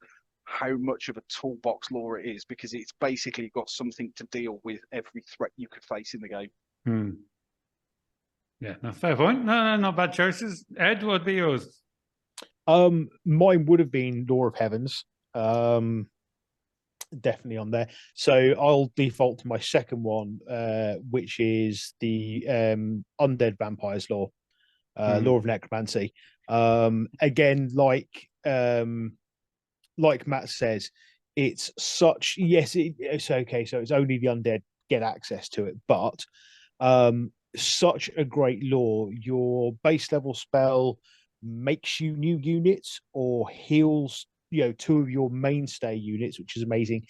how much of a toolbox lore it is, because it's basically got something to deal with every threat you could face in the game. Yeah, no, fair point. No, not bad choices. Ed, what would be yours? Mine would have been Law of Heavens. Definitely on there. So I'll default to my second one, which is the Undead Vampires Law, Law of Necromancy. Again, like Matt says, it's such, yes, it's okay. So it's only the undead get access to it, but such a great law. Your base level spell makes you new units or heals, two of your mainstay units, which is amazing.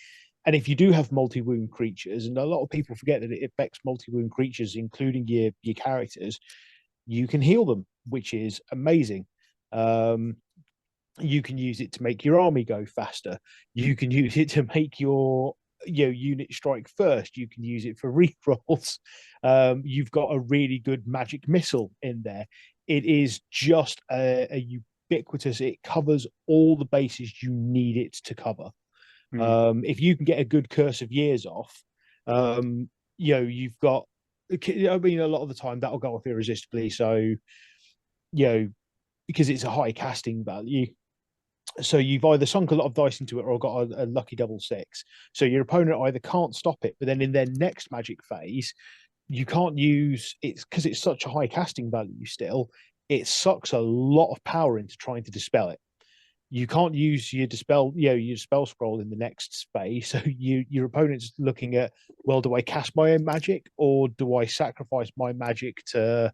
And if you do have multi-wound creatures, and a lot of people forget that it affects multi-wound creatures, including your characters, you can heal them, which is amazing. You can use it to make your army go faster. You can use it to make your unit strike first. You can use it for rerolls. You've got a really good magic missile in there. It is just a ubiquitous. It covers all the bases you need it to cover. If you can get a good Curse of Years off, you've got. I mean, a lot of the time that'll go off irresistibly. So, because it's a high casting value. So you've either sunk a lot of dice into it or got a lucky double 6. So your opponent either can't stop it, but then in their next magic phase, you can't use it because it's such a high casting value still. It sucks a lot of power into trying to dispel it. You can't use your dispel, your spell scroll in the next phase. So your opponent's looking at, well, do I cast my own magic or do I sacrifice my magic to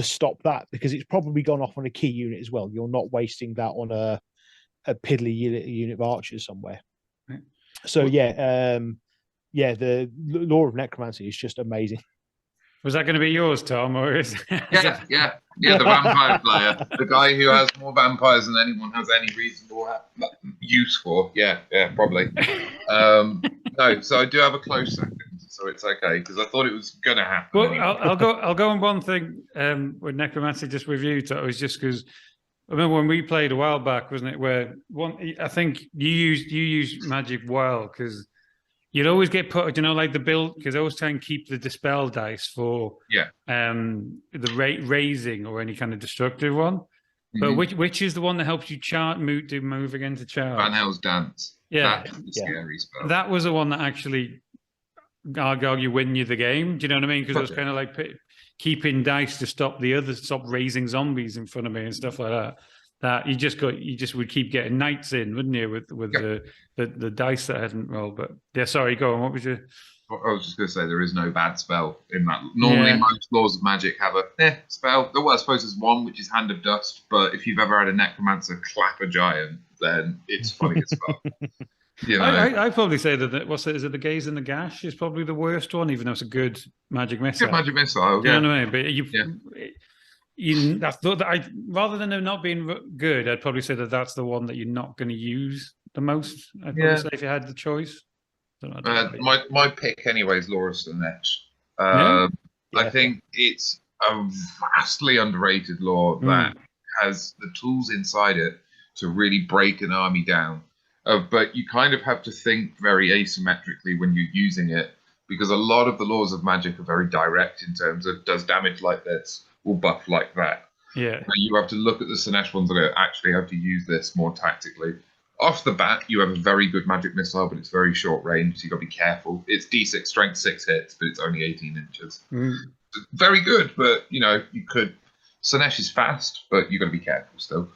stop that? Because it's probably gone off on a key unit as well. You're not wasting that on a piddly unit of archers somewhere. Right. So the Law of Necromancy is just amazing. Was that going to be yours, Tom, or is yeah, the vampire player, the guy who has more vampires than anyone has any reasonable use for? Yeah, probably. No, so I do have a close second, so it's okay because I thought it was going to happen. Well, anyway. I'll go on one thing with Necromancy just with you. It was just because I remember when we played a while back, wasn't it? Where I think you used magic well because you'd always get put, like the build, because I always try and keep the dispel dice for the raising or any kind of destructive one. But which is the one that helps you move again to charge? Van Hell's Dance. Yeah, that's the scary spell. That was the one that actually, I'd argue, win you the game. Do you know what I mean? Because it was kind of like keeping dice to stop raising zombies in front of me and stuff like that. That you just would keep getting knights in, wouldn't you, with the dice that hadn't rolled. But yeah, sorry, go on. What was your? I was just going to say there is no bad spell in that. Normally, most laws of magic have a spell. Well, I suppose there's one which is Hand of Dust. But if you've ever had a necromancer clap a giant, then it's funny as fuck. I probably say that is it the Gaze and the Gash is probably the worst one, even though it's a good magic missile. Good magic missile, You know what I mean? But rather than them not being good, I'd probably say that's the one that you're not going to use the most. I'd probably say if you had the choice. My pick anyway is Laura Slanesh. I think it's a vastly underrated law that has the tools inside it to really break an army down. But you kind of have to think very asymmetrically when you're using it, because a lot of the laws of magic are very direct in terms of does damage like this, will buff like that. Yeah. And you have to look at the Slanesh ones and go, actually have to use this more tactically. Off the bat, you have a very good magic missile, but it's very short range, so you've got to be careful. It's D6 strength 6 hits, but it's only 18 inches. Very good, but you could. Slanesh is fast, but you've got to be careful still.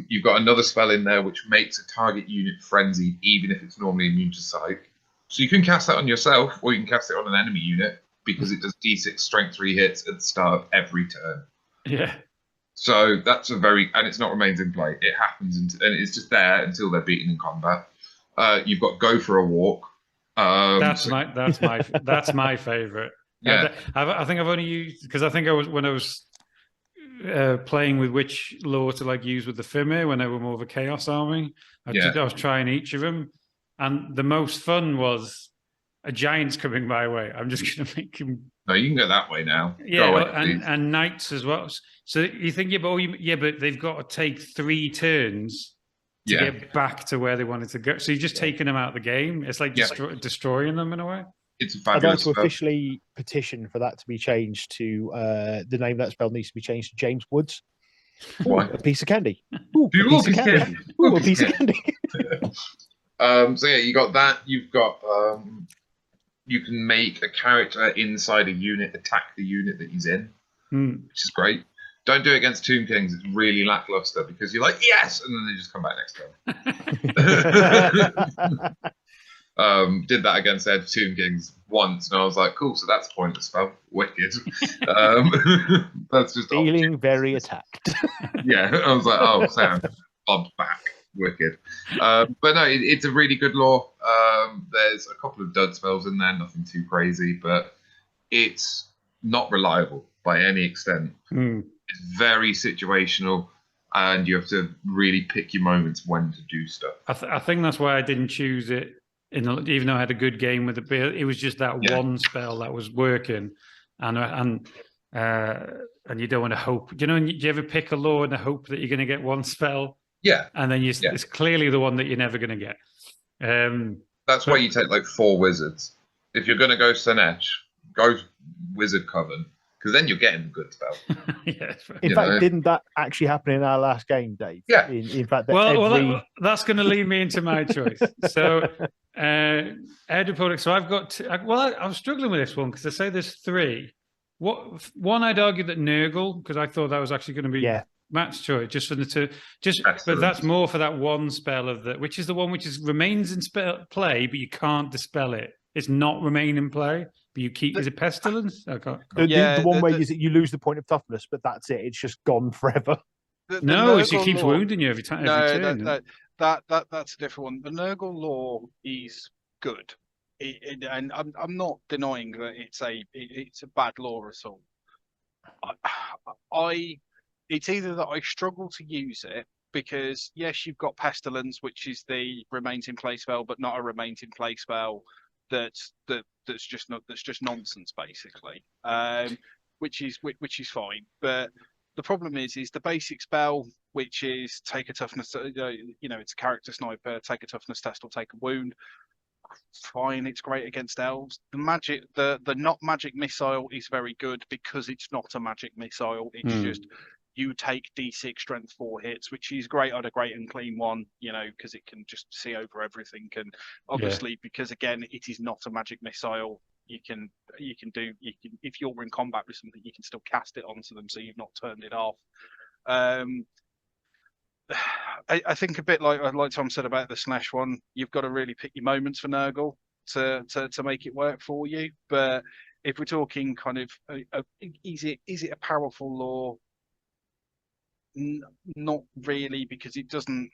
You've got another spell in there which makes a target unit frenzied, even if it's normally immune to psych. So you can cast that on yourself, or you can cast it on an enemy unit, because it does D6 strength 3 hits at the start of every turn. Yeah. So that's and it's not remains in play. It happens, and it's just there until they're beaten in combat. You've got Go for a Walk. That's my favorite. Yeah. I think I've only used, because I think when I was playing with which law to use with the Fimir when they were more of a chaos army. I was trying each of them, and the most fun was a giant's coming my way. I'm just going to make him. No, you can go that way now. Yeah, and knights as well. So you think, but they've got to take 3 turns to Yeah. get back to where they wanted to go. So you're just taking them out of the game. It's like destroying them in a way. It's a I'd like fabulous to spell. officially petition for that to be changed to the name of that spell needs to be changed to James Woods. Ooh, Why? a piece of candy. Ooh, Ooh, a piece of piece of candy. candy. Ooh, a piece of candy. So yeah, you got that. You've got you can make a character inside a unit attack the unit that he's in, which is great. Don't do it against Tomb Kings. It's really lackluster because you're like, yes, and then they just come back next turn. Did that against Ed Tomb Kings once, and I was like, cool. So that's a pointless spell. Wicked. That's just Feeling very attacked. yeah. I was like, oh, Sam, Bob's back. Wicked. But no, it's a really good lore. There's a couple of dud spells in there, nothing too crazy, but it's not reliable by any extent. It's very situational, and you have to really pick your moments when to do stuff. I think that's why I didn't choose it, even though I had a good game with it. It was just that one spell that was working, and you don't want to hope. Do you ever pick a lore and hope that you're going to get one spell? Yeah. And then it's clearly the one that you're never going to get. That's why you take like 4 wizards. If you're going to go Sinesh, go Wizard Coven, because then you're getting a good spell. In fact, didn't that actually happen in our last game, Dave? Yeah. In fact, that's going to lead me into my choice. So, Ed Republic. So I've got. I was struggling with this one because I say there's 3. One I'd argue that Nurgle, because I thought that was actually going to be Matt's choice, just for the 2. But that's more for that one spell which is the one which remains in play, but you can't dispel it. It's not remain in play, but you keep. Is it Pestilence? The one where you lose the point of toughness, but that's it. It's just gone forever. It keeps wounding you every time. No, that's a different one. The Nurgle lore is good, and I'm not denying that it's a bad lore at all. It's either that I struggle to use it because yes, you've got Pestilence, which is the remains in play spell, but not a remains in play spell that's just nonsense basically, which is fine. But the problem is the basic spell, which is take a toughness, it's a character sniper, take a toughness test or take a wound. Fine, it's great against elves. The not magic missile is very good because it's not a magic missile. It's just you take D6 strength 4 hits, which is great on a great and clean one, because it can just see over everything. And obviously, because again, it is not a magic missile, you can if you're in combat with something, you can still cast it onto them, so you've not turned it off. I think a bit like Tom said about the Slash one, you've got to really pick your moments for Nurgle to make it work for you. But if we're talking kind of, is it a powerful lore? Not really, because it doesn't.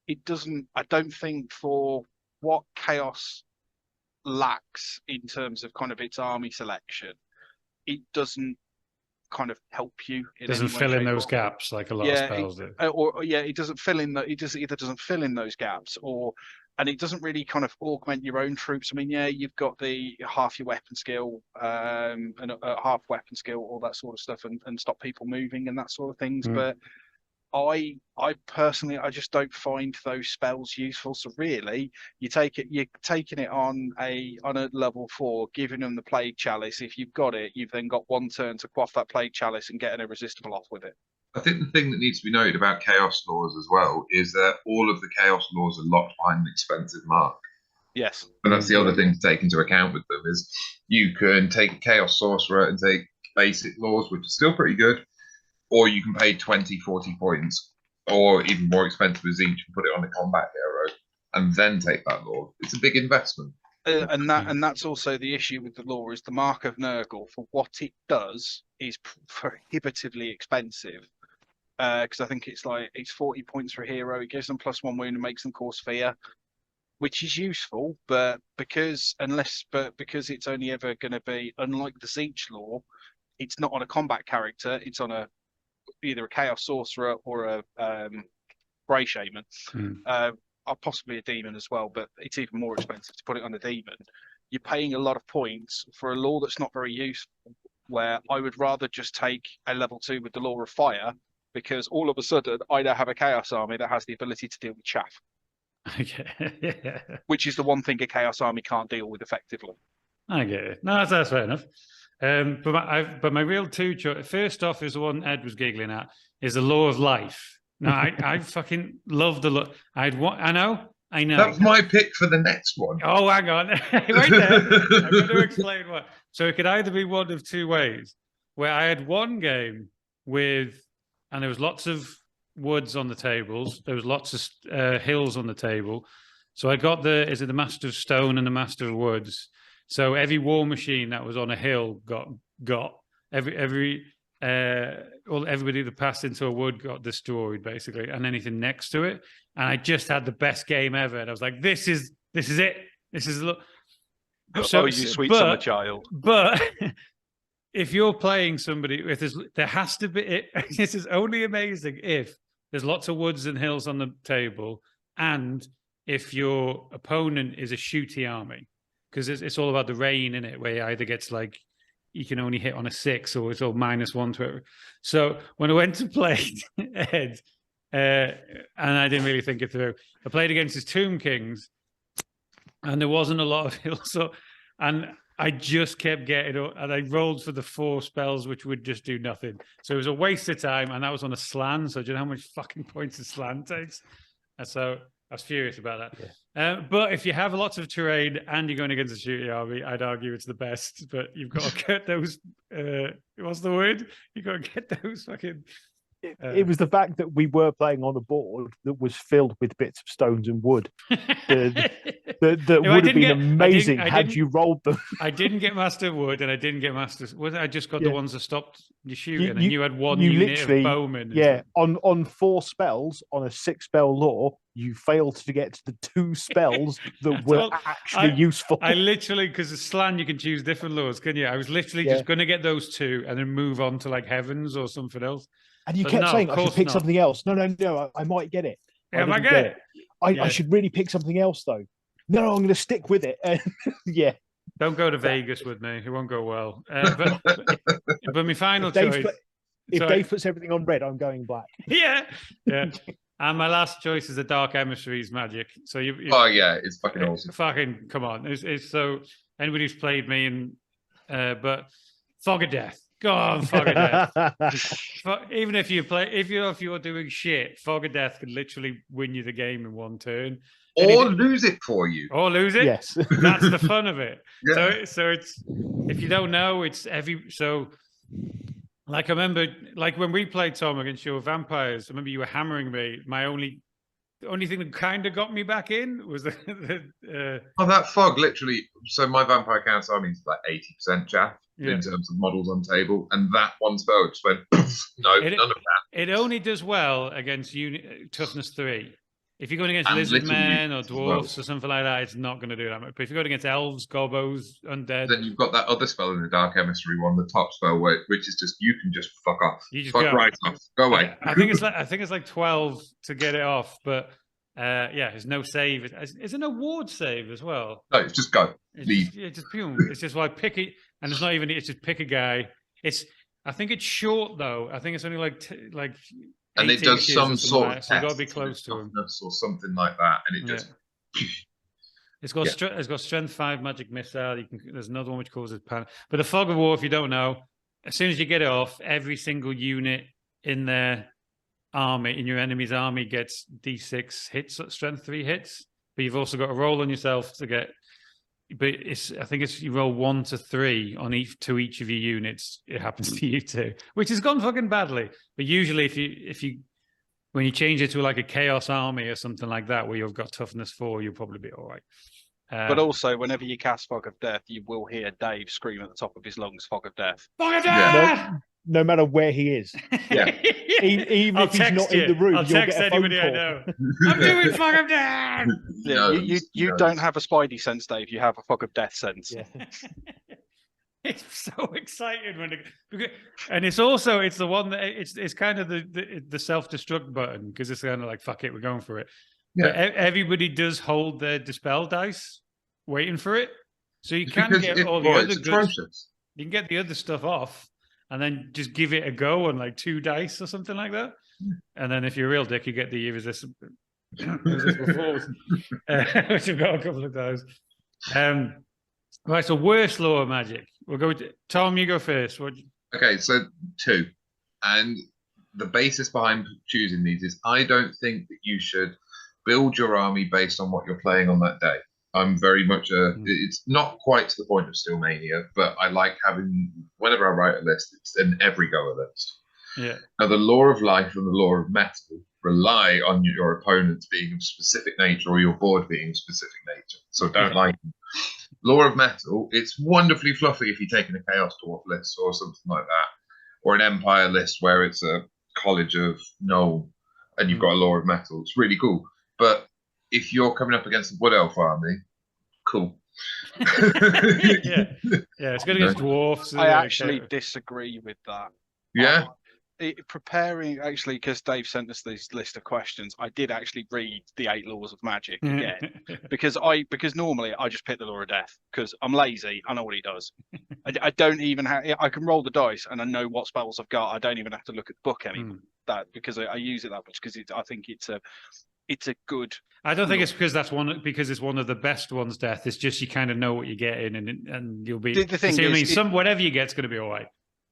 I don't think for what Chaos lacks in terms of kind of its army selection, it doesn't kind of help you. It doesn't fill in those gaps like a lot of spells do. It doesn't fill in either doesn't fill in those gaps, and it doesn't really kind of augment your own troops. I mean, you've got the half your weapon skill, and half weapon skill, all that sort of stuff, and stop people moving and that sort of things. But I personally, I just don't find those spells useful. So really, you're taking it on a level 4, giving them the Plague Chalice. If you've got it, you've then got 1 turn to quaff that Plague Chalice and get an irresistible off with it. I think the thing that needs to be noted about Chaos laws as well is that all of the Chaos laws are locked behind an expensive mark. Yes. And that's the other thing to take into account with them is you can take a Chaos Sorcerer and take basic laws, which are still pretty good, or you can pay 20, 40 points, or even more expensive as each, and put it on a combat hero, and then take that law. It's a big investment. And that's also the issue with the law, is the Mark of Nurgle, for what it does, is prohibitively expensive. Because I think it's 40 points for a hero. It gives them +1 wound and makes them cause fear, which is useful, but because it's only ever going to be, unlike the Siege law, it's not on a combat character. It's on either a Chaos Sorcerer or a Grey Shaman, or possibly a Demon as well. But it's even more expensive to put it on a Demon. You're paying a lot of points for a law that's not very useful. Where I would rather just take a level 2 with the Law of Fire because all of a sudden I now have a Chaos Army that has the ability to deal with chaff, Okay. which is the one thing a Chaos Army can't deal with effectively. I get it. No, that's fair enough. But my real two choice, first off, is the one Ed was giggling at, is the Law of Life. Now, I fucking love the law. I know. That's my pick for the next one. Oh, hang on. Right there. I'm going to explain what. So it could either be one of two ways, where I had one game and there was lots of woods on the tables. There was lots of hills on the table. So I got is it the Master of Stone and the Master of Woods? So every war machine that was on a hill got everybody that passed into a wood got destroyed basically, and anything next to it. And I just had the best game ever, and I was like, "This is it. This is look." So, you sweet summer child. But if you're playing somebody, there has to be. This is only amazing if there's lots of woods and hills on the table, and if your opponent is a shooty army. Because it's all about the rain in it, where it either gets like you can only hit on a 6 or it's all -1 to it. So when I went to play Ed, and I didn't really think it through, I played against his Tomb Kings, and there wasn't a lot of hills. And I just kept getting up, and I rolled for the 4 spells, which would just do nothing. So it was a waste of time, and that was on a slan. So do you know how much fucking points a slan takes? And so I was furious about that. Yeah. But if you have lots of terrain and you're going against a shooting army, I'd argue it's the best. But you've got to get those. What's the word? You've got to get those fucking. It was the fact that we were playing on a board that was filled with bits of stones and wood. That would have been amazing had you rolled them. I didn't get Master Wood, and I didn't get Master. I just got the ones that stopped you shooting, and you had one unit of bowmen. Yeah, on 4 spells on a 6-spell law, you failed to get to the 2 spells that were actually useful. I literally, because of slan, you can choose different laws, can you? I was literally just going to get those 2 and then move on to like Heavens or something else. And you kept saying, I should pick something else. No, I might get it. Yeah, I might get it. I should really pick something else, though. No, I'm going to stick with it. Yeah. Don't go to Vegas with me. It won't go well. But my final choice... If Dave puts everything on red, I'm going black. Yeah. And my last choice is the Dark Emissaries magic. So it's fucking awesome. Fucking, come on. It's so... Anybody who's played me, but Fog of Death. Go on, Fog of Death. Even if you're doing shit, Fog of Death can literally win you the game in one turn, or lose it for you. Or lose it. Yes, that's the fun of it. Yeah. So it's if you don't know, it's like I remember, like when we played Tom against your vampires. I remember you were hammering me. The only thing that kind of got me back in was that fog, literally. So my vampire counts army is like 80% chaff in terms of models on table, and that one spell just went none of that. It only does well against toughness 3. If you're going against lizard men or dwarfs or something like that, it's not going to do that much. But if you're going against elves, gobos, undead, then you've got that other spell in the Dark Emissary one, the top spell, which is just you can just fuck off, fuck right off, go away. I think it's like 12 to get it off, but there's no save. Is it no ward save as well? No, it's just go. Leave. It's just boom. It's just like pick it, and it's not even. It's just pick a guy. I think it's short though. I think it's only like. And it does some sort of test. So you've got to be close to him. Or something like that. And it just... It's got strength 5 magic missile. There's another one which causes panic. But the Fog of War, if you don't know, as soon as you get it off, every single unit in their army, in your enemy's army, gets D6 hits, strength 3 hits. But you've also got to roll on yourself to get... But I think you roll 1 to 3 on each of your units. It happens to you too, which has gone fucking badly. But usually, when you change it to like a chaos army or something like that, where you've got toughness 4, you'll probably be all right. But also, whenever you cast Fog of Death, you will hear Dave scream at the top of his lungs, "Fog of Death!" Fog of Death! No matter where he is. Yeah. Even if he's not in the room, I'll text anybody I know. I'm doing Fog of Death! Yeah, you don't have a spidey sense, Dave. You have a Fog of Death sense. Yeah. It's so exciting and it's the one that it's kind of the self-destruct button, because it's kind of like, fuck it, we're going for it. Yeah. But everybody does hold their dispel dice waiting for it. So you can get all the other good. You can get the other stuff off. and then just give it a go on like 2 dice or something like that. And then if you're a real dick, you get the irresistible force, which I've got a couple of those. Right, so worst law of magic. We'll go with Tom. You go first. Okay, so 2, and the basis behind choosing these is I don't think that you should build your army based on what you're playing on that day. I'm very much it's not quite to the point of Steelmania, but I like having, whenever I write a list, it's an every goer list. Yeah. Now, the law of life and the law of metal rely on your opponents being of specific nature or your board being of specific nature. So don't like them. Law of metal, it's wonderfully fluffy if you're taking a Chaos Dwarf list or something like that, or an Empire list where it's a College of Gnome and you've got a law of metal. It's really cool. But if you're coming up against a Wood Elf army, cool. yeah, it's good against dwarfs. I actually disagree with that. Yeah. Preparing, actually, because Dave sent us this list of questions, I did actually read the 8 laws of magic again because normally I just pick the law of death because I'm lazy. I know what he does. I don't even have. I can roll the dice and I know what spells I've got. I don't even have to look at the book anymore. That because I use it that much because I think it's a good. I don't think it's because it's one of the best ones. Death. It's just you kind of know what you're getting and you'll be. The thing is, whatever you get's going to be all right.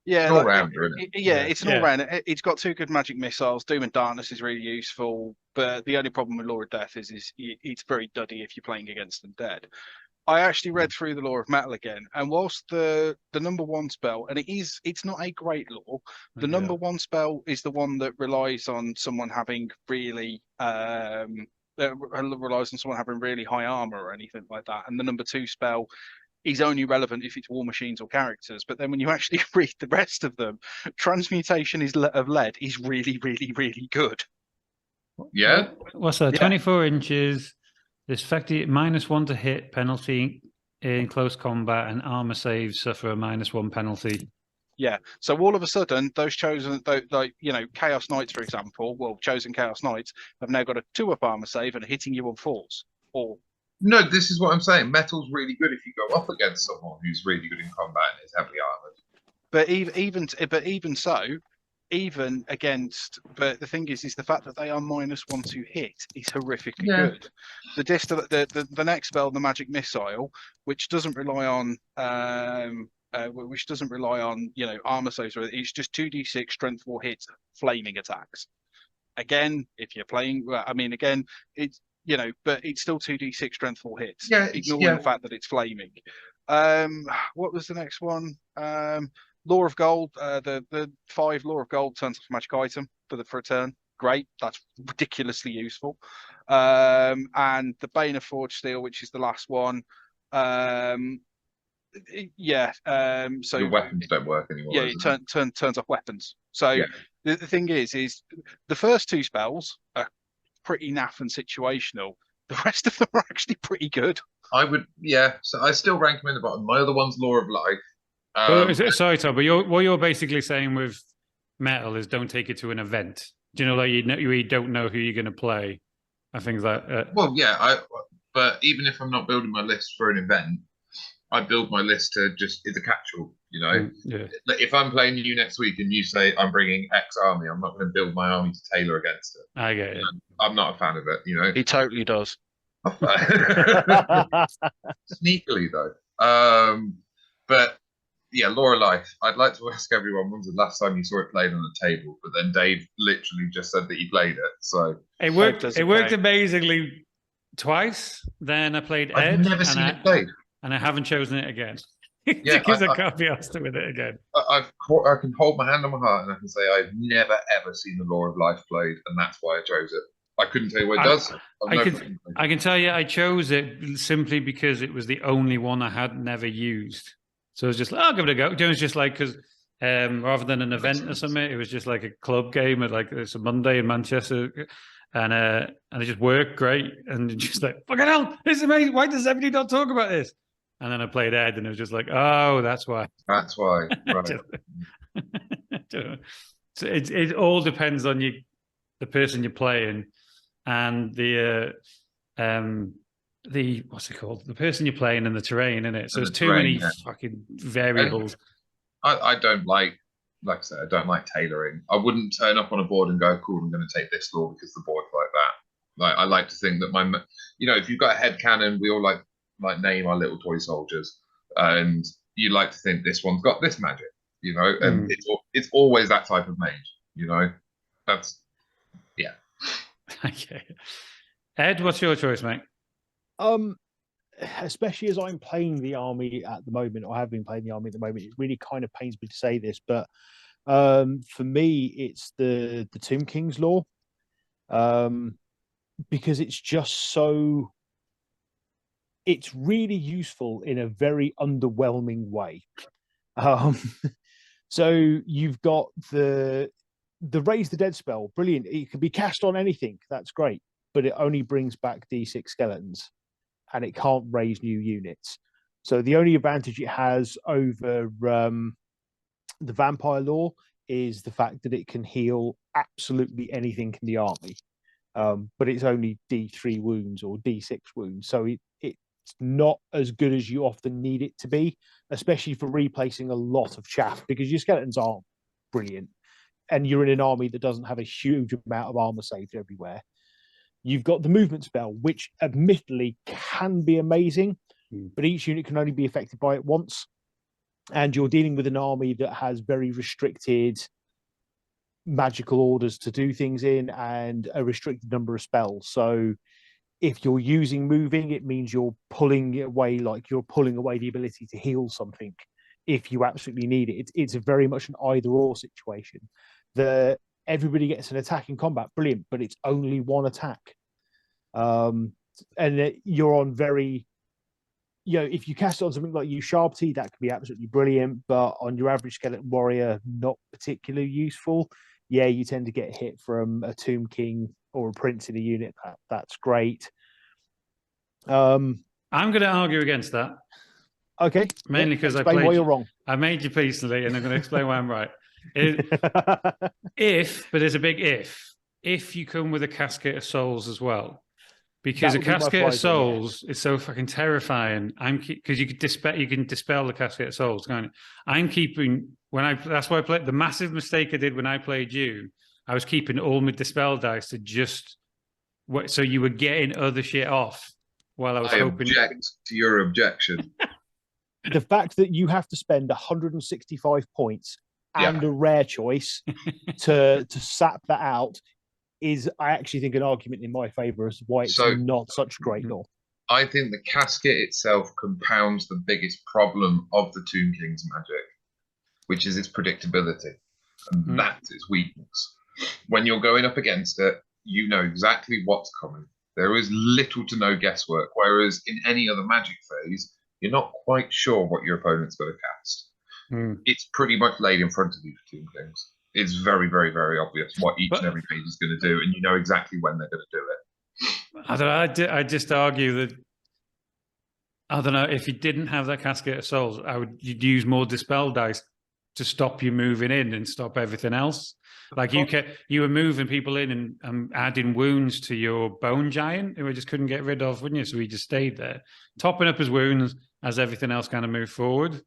Yeah, all rounder, isn't it? It's an all rounder. It's got 2 good magic missiles. Doom and Darkness is really useful, but the only problem with Law of Death is it's very duddy if you're playing against undead. I actually read through the Law of Metal again, and whilst the number 1 spell, and it's not a great law, the number 1 spell is the one that relies on someone having really high armor or anything like that, and the number 2 spell is only relevant if it's war machines or characters. But then when you actually read the rest of them, transmutation of lead is really, really, really good. Yeah. What's that? 24 inches. This effective -1 to hit penalty in close combat, and armor saves suffer a -1 penalty. Yeah. So all of a sudden, those chosen, like Chaos Knights, for example, chosen Chaos Knights have now got a 2-up armor save and hitting you on 4s. Or no, this is what I'm saying. Metal's really good if you go up against someone who's really good in combat and is heavily armored. But even against, but the thing is the fact that they are -1 to hit is horrifically good. The next spell, the Magic Missile, which doesn't rely on armor saves, it's just 2d6 strength 4 hits, flaming attacks. Again, if you're playing, it's but it's still 2d6 strength 4 hits. Yeah, ignoring the fact that it's flaming. What was the next one? Law of Gold. The 5 Law of Gold turns off a magic item for a turn. Great, that's ridiculously useful. And the Bane of Forged Steel, which is the last one. So your weapons don't work anymore. Yeah, it turns off weapons. So the thing is the first 2 spells are pretty naff and situational. The rest of them are actually pretty good. I would, so I still rank them in the bottom. My other one's Law of Life. Sorry, Tom, but what you're basically saying with metal is don't take it to an event. Do you know, like you don't know who you're going to play and things like that? Well, but even if I'm not building my list for an event, I build my list to it's a catch-all, If I'm playing you next week and you say I'm bringing X army, I'm not going to build my army to tailor against it. I get it. I'm not a fan of it, He totally does. Sneakily, though. But, Law of Life. I'd like to ask everyone, when's the last time you saw it played on the table? But then Dave literally just said that he played it, so... It worked amazingly twice. Then I played Ed. I've never seen it played. And I haven't chosen it again. Because I can't be asked with it again. I can hold my hand on my heart and I can say I've never ever seen the Law of Life played, and that's why I chose it. I couldn't tell you what it does. I can tell you I chose it simply because it was the only one I had never used. So it was just I'll give it a go. It was just like because rather than an event or something, it was just like a club game at it's a Monday in Manchester. And it just worked great. And just like, fucking hell, this is amazing. Why does everybody not talk about this? And then I played Ed, and it was just like, oh, that's why. That's why. Right. So it all depends on the person you're playing, and the what's it called? The person you're playing and the terrain, isn't it? So there's too many fucking variables. I don't like like I said, I don't like tailoring. I wouldn't turn up on a board and go, "Cool, I'm going to take this law because the board's like that." Like I like to think that if you've got a head cannon, we all like name our little toy soldiers, and you like to think this one's got this magic, and it's always that type of mage, That's yeah. Okay, Ed, what's your choice, mate? Especially as I'm playing the army at the moment, or have been playing the army at the moment, it really kind of pains me to say this, but for me, it's the Tomb King's law, because it's just so. It's really useful in a very underwhelming way. So you've got the Raise the Dead spell, brilliant. It can be cast on anything, that's great, but it only brings back D6 skeletons, and it can't raise new units. So the only advantage it has over the vampire law is the fact that it can heal absolutely anything in the army, but it's only D3 wounds or D6 wounds, so it's not as good as you often need it to be, especially for replacing a lot of chaff, because your skeletons aren't brilliant, and you're in an army that doesn't have a huge amount of armor saved everywhere. You've got the movement spell, which admittedly can be amazing, but each unit can only be affected by it once. And you're dealing with an army that has very restricted magical orders to do things in and a restricted number of spells. So if you're using moving, it means you're pulling away the ability to heal something if you absolutely need it. It's very much an either-or situation. Everybody gets an attack in combat, brilliant, but it's only one attack. And you're on very, if you cast it on something like Sharp Tea, that can be absolutely brilliant, but on your average skeleton warrior, not particularly useful. Yeah, you tend to get hit from a Tomb King or a Prince in a unit. That's great. I'm going to argue against that. Okay. Mainly because I played why you're wrong. I made you peacefully, and I'm going to explain why I'm right. But there's a big if you come with a Casket of Souls as well, because a Casket of Souls is so fucking terrifying. Because you can dispel the Casket of Souls, can't you? I'm keeping that's why I played the massive mistake I did when I played you. I was keeping all my dispel dice so you were getting other shit off while I was hoping. I object to your objection. The fact that you have to spend 165 points and a rare choice to sap that out is, I actually think, an argument in my favor as to why it's not such great law. I think the casket itself compounds the biggest problem of the Tomb King's magic, which is its predictability. And that's its weakness. When you're going up against it, you know exactly what's coming. There is little to no guesswork, whereas in any other magic phase, you're not quite sure what your opponent's going to cast. It's pretty much laid in front of you for Tomb Kings. It's very, very, very obvious what each and every page is going to do, and you know exactly when they're going to do it. I don't know. I just argue that, I don't know, if you didn't have that Casket of Souls, you'd use more dispel dice to stop you moving in and stop everything else. Like you were moving people in and adding wounds to your bone giant, who we just couldn't get rid of, wouldn't you? So he just stayed there, topping up his wounds as everything else kind of moved forward.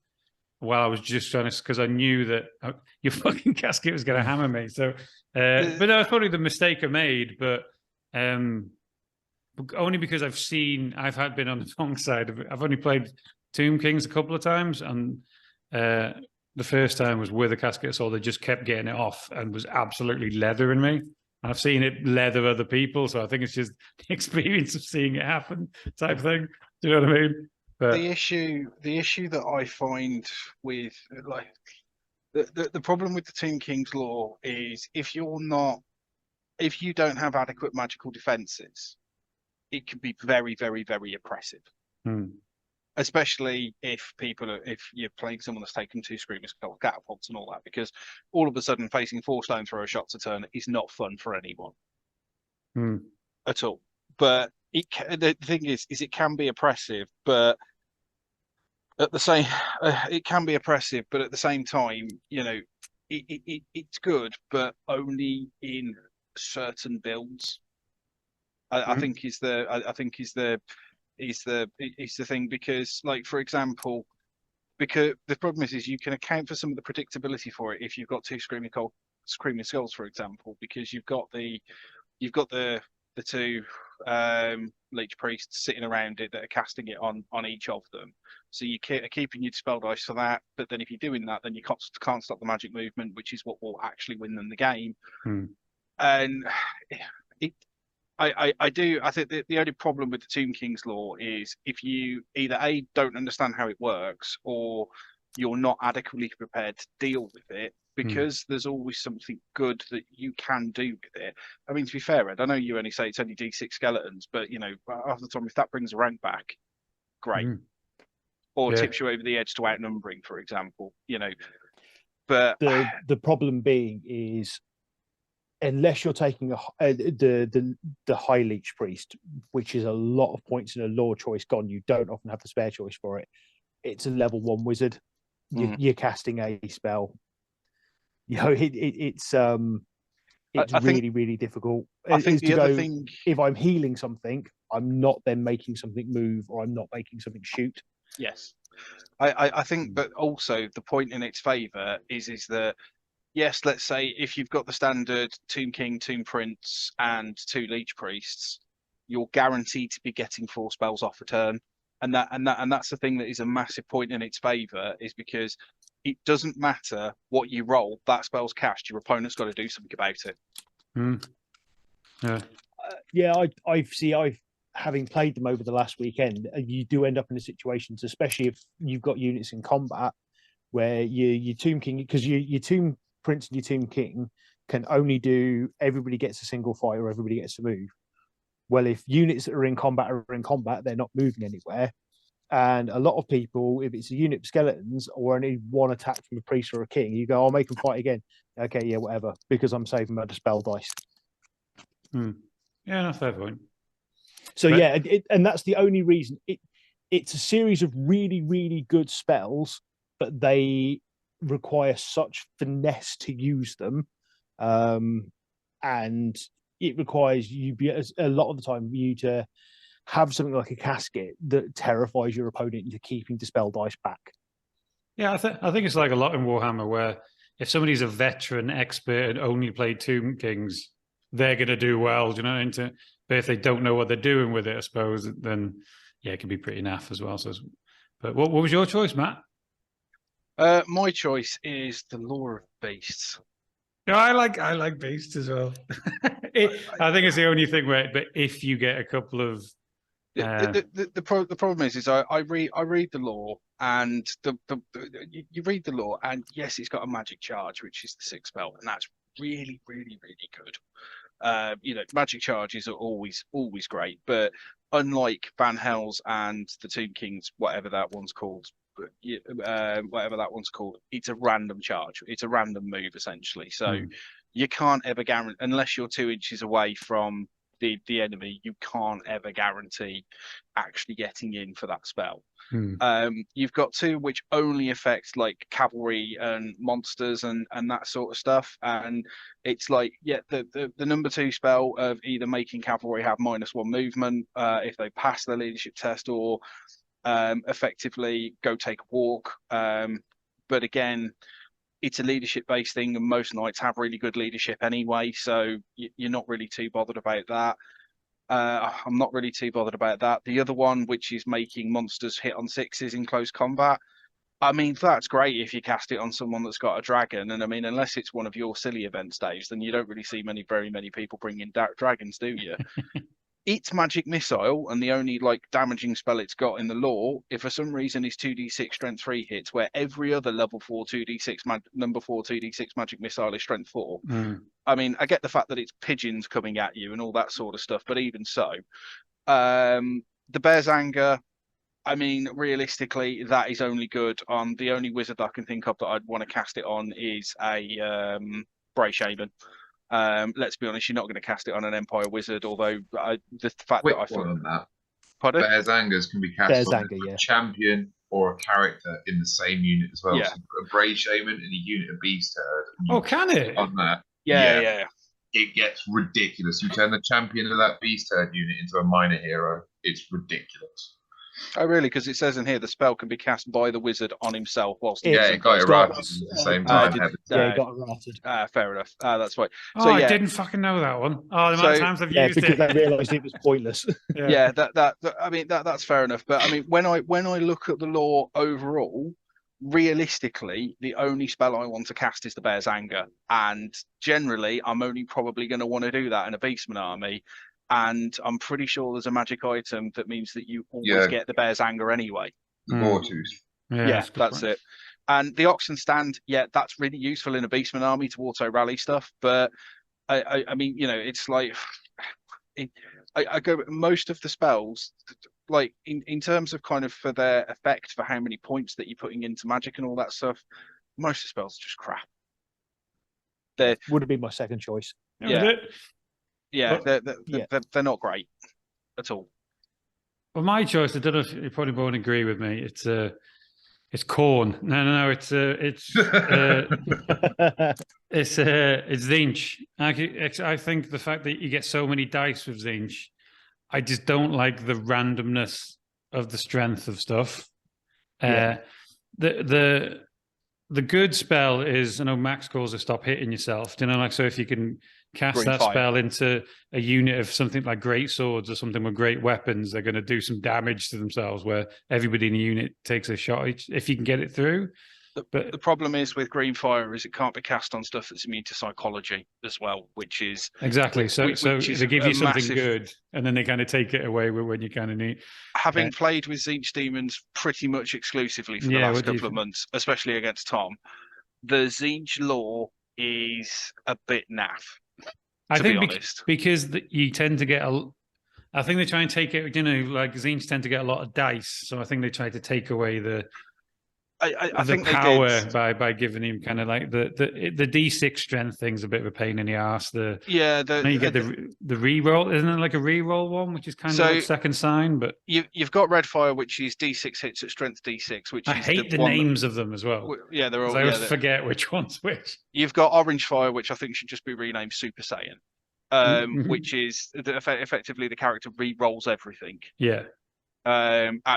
While I was just trying to, because I knew that your fucking casket was going to hammer me. So, but that was probably the mistake I made. But only because I've been on the wrong side of it. I've only played Tomb Kings a couple of times, and the first time was with a Casket of Soul. They just kept getting it off and was absolutely leathering me. I've seen it leather other people, so I think it's just the experience of seeing it happen type thing. Do you know what I mean? But the issue that I find with the problem with the Tomb King's law is if you don't have adequate magical defenses, it can be very, very, very oppressive. Especially if you're playing someone that's taken 2 screamers, catapults and all that, because all of a sudden facing 4 stone thrower shots a turn is not fun for anyone at all. But the thing is it can be oppressive, but at the same it can be oppressive, but at the same time, it's good, but only in certain builds. I think is the thing, because, like, for example, because the problem is you can account for some of the predictability for it if you've got two screaming skulls, for example, because you've got the two leech priests sitting around it that are casting it on each of them. So you are keeping your dispel dice for that. But then if you're doing that, then you can't stop the magic movement, which is what will actually win them the game. And I think the only problem with the Tomb King's law is if you either A, don't understand how it works, or you're not adequately prepared to deal with it, because there's always something good that you can do with it. I mean, to be fair, Ed, I know you only say it's only D6 skeletons, but half the time, if that brings a rank back, great. Or tips you over the edge to outnumbering, for example. But the problem being is, unless you're taking the high leech priest, which is a lot of points in a law choice gone, you don't often have the spare choice for it. It's a level 1 wizard. You're casting a spell. It's really difficult. I think the other thing, if I'm healing something, I'm not then making something move, or I'm not making something shoot. Yes, I think, but also the point in its favour is that, yes, let's say if you've got the standard Tomb King, Tomb Prince, and 2 leech priests, you're guaranteed to be getting 4 spells off a turn, and that's the thing that is a massive point in its favour, is because it doesn't matter what you roll, that spell's cast. Your opponent's got to do something about it. I've having played them over the last weekend, you do end up in a situations, especially if you've got units in combat, where your Tomb King, because your Tomb Prince and your Tomb King can only do everybody gets a single fight or everybody gets to move. Well, if units that are in combat, they're not moving anywhere. And a lot of people, if it's a unit of skeletons or only one attack from a priest or a king, you go, I'll make them fight again. Okay, yeah, whatever, because I'm saving my dispel dice. Yeah, no, fair point. So yeah, and that's the only reason. It's a series of really good spells, but they require such finesse to use them, and it requires a lot of the time you to have something like a casket that terrifies your opponent into keeping dispel dice back. Yeah, I think it's like a lot in Warhammer, where if somebody's a veteran expert and only played Tomb Kings, they're going to do well, do you know? But if they don't know what they're doing with it, I suppose, then yeah, it can be pretty naff as well. So, but what was your choice, Matt? My choice is the Law of Beasts. No, I like beasts as well. I think it's the only thing where, but if you get a couple of the problem is I read the law, and you read the law, and yes, it's got a magic charge, which is the 6th spell, and that's really good. Magic charges are always great, but unlike Van Hels and the Tomb Kings, whatever that one's called, it's a random charge. It's a random move essentially. So you can't ever guarantee, unless you're 2 inches away from the enemy, you can't ever guarantee actually getting in for that spell. You've got 2 which only affect like cavalry and monsters and that sort of stuff, and it's like, yeah, the number 2 spell of either making cavalry have -1 movement if they pass the leadership test, or effectively go take a walk. But again, it's a leadership based thing, and most knights have really good leadership anyway, so you're not really too bothered about that. I'm not really too bothered about that. The other one, which is making monsters hit on 6s in close combat, I mean, that's great if you cast it on someone that's got a dragon, and I mean, unless it's one of your silly events, Dave, then you don't really see very many people bringing dragons, do you? It's magic missile, and the only like damaging spell it's got in the lore, if for some reason is 2d6 strength 3 hits, where every other level 4 2d6 number 4 2d6 magic missile is strength 4. I mean, I get the fact that it's pigeons coming at you and all that sort of stuff, but even so, the Bear's Anger, I mean, realistically, that is only good on the only wizard I can think of that I'd want to cast it on is a Bray Shaman. Let's be honest, you're not going to cast it on an Empire Wizard, although the fact that I thought on that. Pardon? Bear's Angers can be cast on a champion or a character in the same unit as well. Yeah. So a Bray Shaman and a unit of Beast Herd. Oh, can it? On that. Yeah. It gets ridiculous. You turn the champion of that Beast Herd unit into a minor hero. It's ridiculous. Oh, really? Because it says in here the spell can be cast by the wizard on himself whilst Yeah, he's it got It's errated got- at the same time. Yeah, it got errated. fair enough. That's right. Oh, So I yeah, didn't fucking know that one. Oh, the amount So- of times I've Yeah, used because it. they realised it was pointless. yeah, I mean that's fair enough. But I mean, when I look at the lore overall, realistically, the only spell I want to cast is the Bear's Anger, and generally, I'm only probably going to want to do that in a Beastman army. And I'm pretty sure there's a magic item that means that you always get the Bear's Anger anyway. The Vortooth. Yeah, a good that's point. it. And the Oxen Stand, yeah, that's really useful in a Beastman army to auto rally stuff. But I mean, you know, it's like I go most of the spells, like in terms of kind of for their effect for how many points that you're putting into magic and all that stuff. Most of the spells are just crap. Would have been my second choice. Yeah. Yeah, But- they're not great at all. Well, my choice, I don't know if you probably won't agree with me. It's corn. No. It's Zinch. I think the fact that you get so many dice with Zinch, I just don't like the randomness of the strength of stuff. Yeah. The good spell is, I know Max calls it stop hitting yourself. Do you know, like, so if you can cast Green that fire. spell into a unit of something like great swords or something with great weapons, they're going to do some damage to themselves where everybody in the unit takes a shot each, if you can get it through. But The problem is with Green Fire is it can't be cast on stuff that's immune to psychology as well, which is exactly. So which is they give you a something massive- good and then they kind of take it away when you kind of need. having played with Zinch Demons pretty much exclusively for the Yeah, last what do you couple of think? months, especially against Tom. The Zinch lore is a bit naff. I To think be honest. because you tend to get I think they try and take it, you know, like Zinch tend to get a lot of dice. So I think they try to take away the I think power they did. by giving him kind of like the D6 strength thing's a bit of a pain in the arse. Yeah, Then you get the re-roll, isn't it like a re-roll one, which is kind So- of like second sign, but you've got Red Fire, which is D6 hits at strength D6, which I is hate the one names of them as well. Yeah, they're 'Cause all. I Yeah, always forget which one's which. you've got Orange Fire, which I think should just be renamed Super Saiyan, Mhm. which is effectively the character re-rolls everything. Yeah.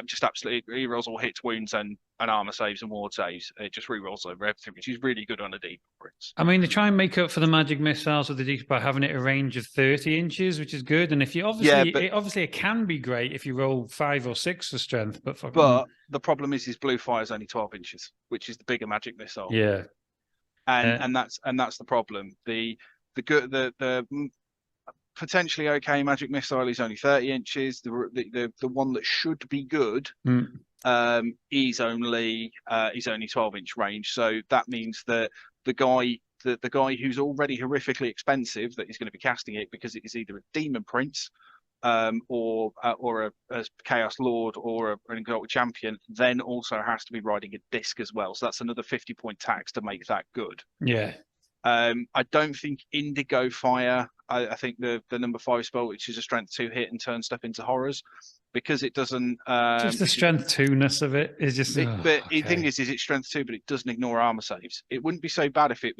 Just absolutely re-rolls all hits, wounds, and armor saves and ward saves. It just re-rolls over everything, which is really good on a deep prince. I mean, they try and make up for the magic missiles with the D by having it a range of 30 inches, which is good. And if you obviously it can be great if you roll 5 or 6 for strength, but But the problem is Blue Fire is only 12 inches, which is the bigger magic missile. yeah, and that's the problem. The potentially okay magic missile is only 30 inches. The one that should be good is only 12-inch range. So that means that the guy who's already horrifically expensive that is going to be casting it because it is either a demon prince or a chaos lord or an exalted champion, then also has to be riding a disc as well. So that's another 50-point tax to make that good. yeah. I don't think Indigo Fire. I think the number 5 spell, which is a strength 2 hit and turn stuff into horrors, because it doesn't. Just the strength 2-ness of it is just. The thing is it's strength 2, but it doesn't ignore armor saves. It wouldn't be so bad if it